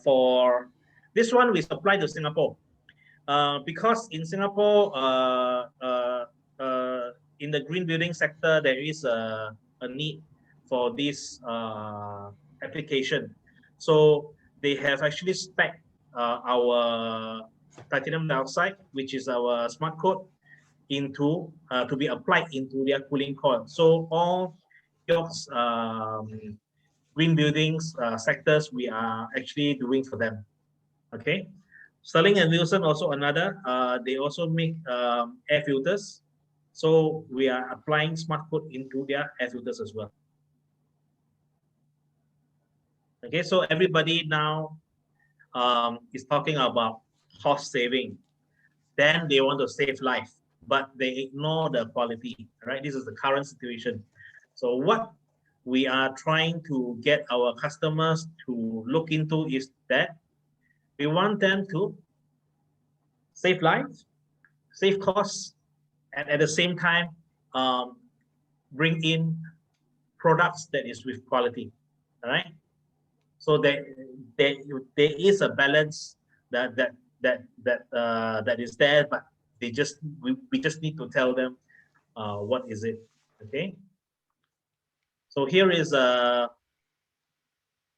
D: for this one. We supply to Singapore because in Singapore, in the green building sector, there is a need for this application. So they have actually spec'd our titanium dioxide, which is our SmartCoat, into to be applied into their cooling coil. So all York's green buildings sectors we are actually doing for them. Okay, Sterling and Wilson also another. They also make air filters, so we are applying SmartCoat into their air filters as well. Okay, so everybody now is talking about cost saving. Then they want to save life, but they ignore the quality, right? This is the current situation. So what we are trying to get our customers to look into is that we want them to save lives, save costs, and at the same time, bring in products that is with quality, all right? So there is a balance that is there, but we just need to tell them what is it. Okay, so here is a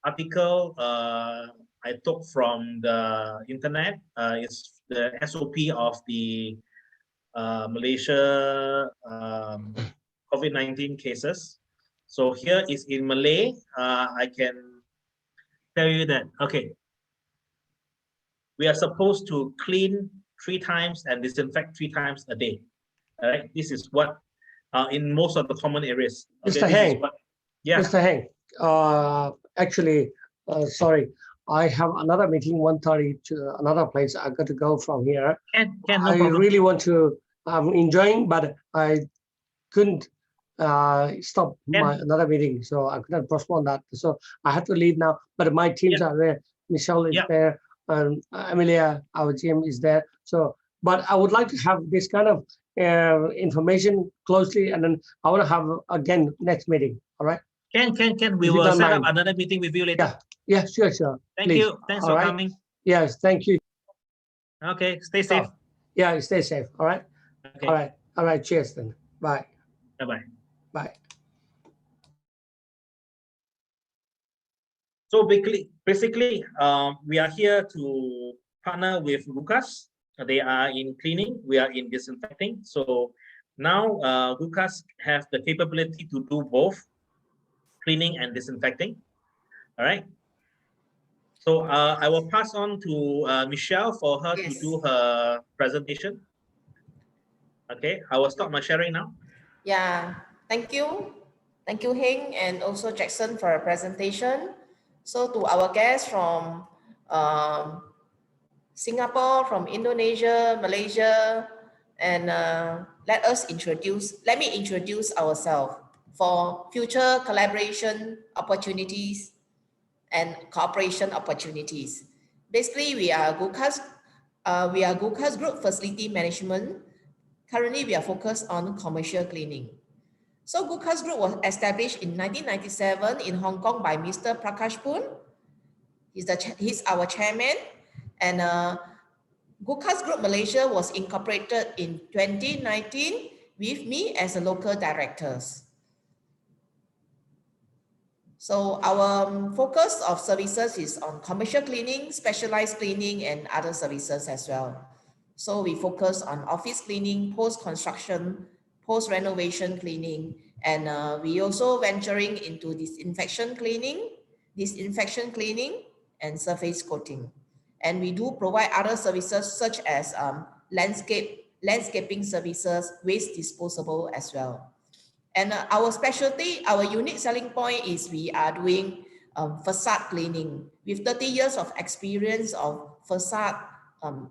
D: article I took from the internet. It's the SOP of the Malaysia COVID-19 cases. So here is in Malay. I can tell you that, okay, we are supposed to clean 3 times and disinfect 3 times a day. All right, this is what in most of the common areas. Okay,
B: Mr. Heng,
D: yeah.
B: Mr. Heng, actually, sorry, I have another meeting 1:30 to another place. I got to go from here.
D: No
B: I
D: problem.
B: really want to. I'm enjoying, but I couldn't stop my another meeting, so I couldn't postpone that. So I have to leave now. But my teams are there. Michelle is there, and Amelia, our GM, is there. So, but I would like to have this kind of information closely, and then I want to have again next meeting. All right?
D: Can we will set up another meeting with you later?
B: Yeah, sure.
D: Thank you. Thanks for coming.
B: Yes, thank you.
D: Okay, stay safe.
B: Yeah, stay safe. All right.
D: Okay.
B: All right. Cheers then. Bye.
D: Bye.
B: Bye.
D: So basically, we are here to partner with Gurkhas. They are in cleaning. We are in disinfecting. So now Gurkhas have the capability to do both cleaning and disinfecting. All right. So I will pass on to Michelle for her to do her presentation. Okay, I will stop my sharing now.
A: Yeah, thank you. Thank you, Heng, and also Jackson for a presentation. So to our guests from Singapore, from Indonesia, Malaysia, and let me introduce ourselves for future collaboration opportunities and cooperation opportunities. Basically, we are Gurkhas Group Facility Management. Currently, we are focused on commercial cleaning. So Gurkhas Group was established in 1997 in Hong Kong by Mr. Prakash Poon. He's our chairman. And Gurkhas Group Malaysia was incorporated in 2019 with me as a local director. So our focus of services is on commercial cleaning, specialized cleaning, and other services as well. So we focus on office cleaning, post-construction, post-renovation cleaning, and we also venturing into disinfection cleaning, and surface coating. And we do provide other services such as landscaping services, waste disposable as well. And our specialty, our unique selling point is we are doing facade cleaning. With 30 years of experience of facade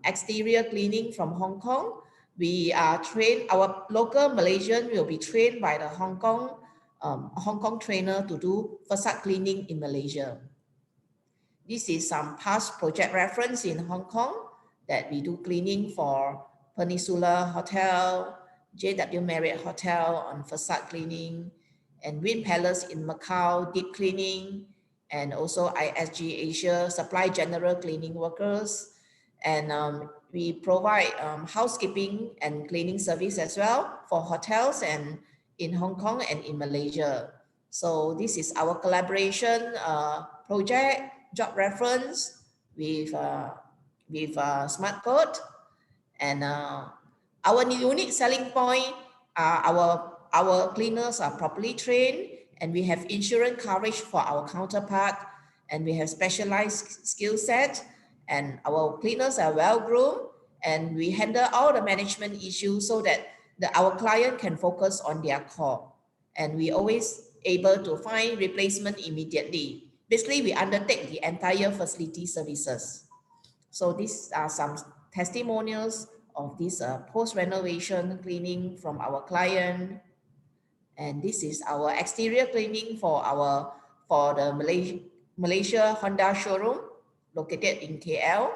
A: exterior cleaning from Hong Kong, we are trained, our local Malaysian will be trained by the Hong Kong trainer to do facade cleaning in Malaysia. This is some past project reference in Hong Kong that we do cleaning for Peninsula Hotel, JW Marriott Hotel on facade cleaning, and Wind Palace in Macau, deep cleaning, and also ISG Asia, supply general cleaning workers. And we provide housekeeping and cleaning service as well for hotels and in Hong Kong and in Malaysia. So this is our collaboration project, job reference with SmartCoat. And our unique selling point are our cleaners are properly trained, and we have insurance coverage for our counterpart, and we have specialized skill set, and our cleaners are well groomed, and we handle all the management issues so that our client can focus on their core, and we always able to find replacement immediately. Basically, we undertake the entire facility services. So these are some testimonials of this post-renovation cleaning from our client. And this is our exterior cleaning for the Malaysia Honda showroom located in KL.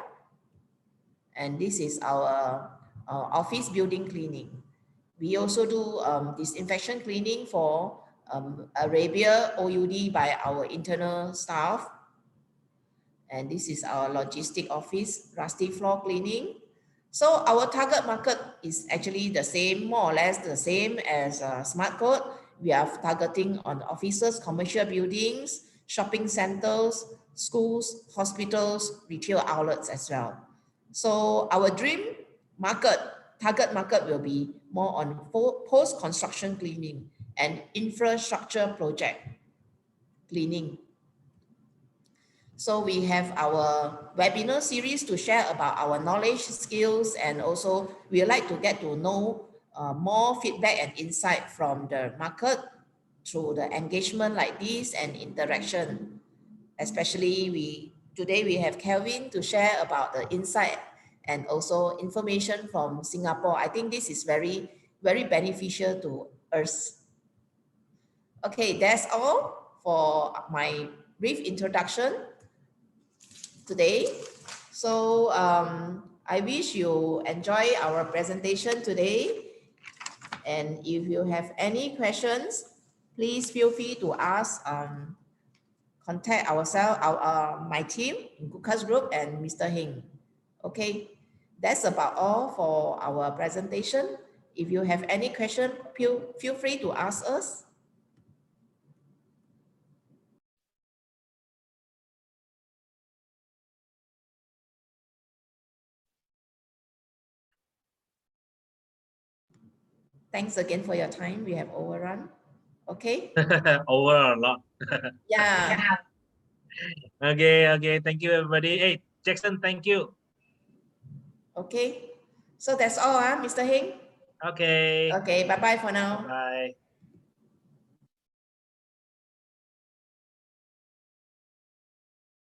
A: And this is our office building cleaning. We also do disinfection cleaning for Arabia OUD by our internal staff. And this is our logistic office, rusty floor cleaning. So our target market is actually the same, more or less the same as SmartCoat. We are targeting on offices, commercial buildings, shopping centers, schools, hospitals, retail outlets as well. So our dream market, target market will be more on post-construction cleaning and infrastructure project cleaning. So we have our webinar series to share about our knowledge, skills, and also we would like to get to know more feedback and insight from the market through the engagement like this and interaction. Especially today we have Kelvin to share about the insight and also information from Singapore. I think this is very, very beneficial to us. Okay, that's all for my brief introduction today. So I wish you enjoy our presentation today. And if you have any questions, please feel free to ask, contact my team in Gurkhas Group and Mr. Heng. Okay, that's about all for our presentation. If you have any question, feel free to ask us. Thanks again for your time. We have overrun. Okay.
D: Over a lot.
A: Yeah.
D: Okay. Thank you, everybody. Hey, Jackson, thank you.
A: Okay. So that's all, Mr. Heng.
D: Okay.
A: Okay. Bye-bye for now.
D: Bye.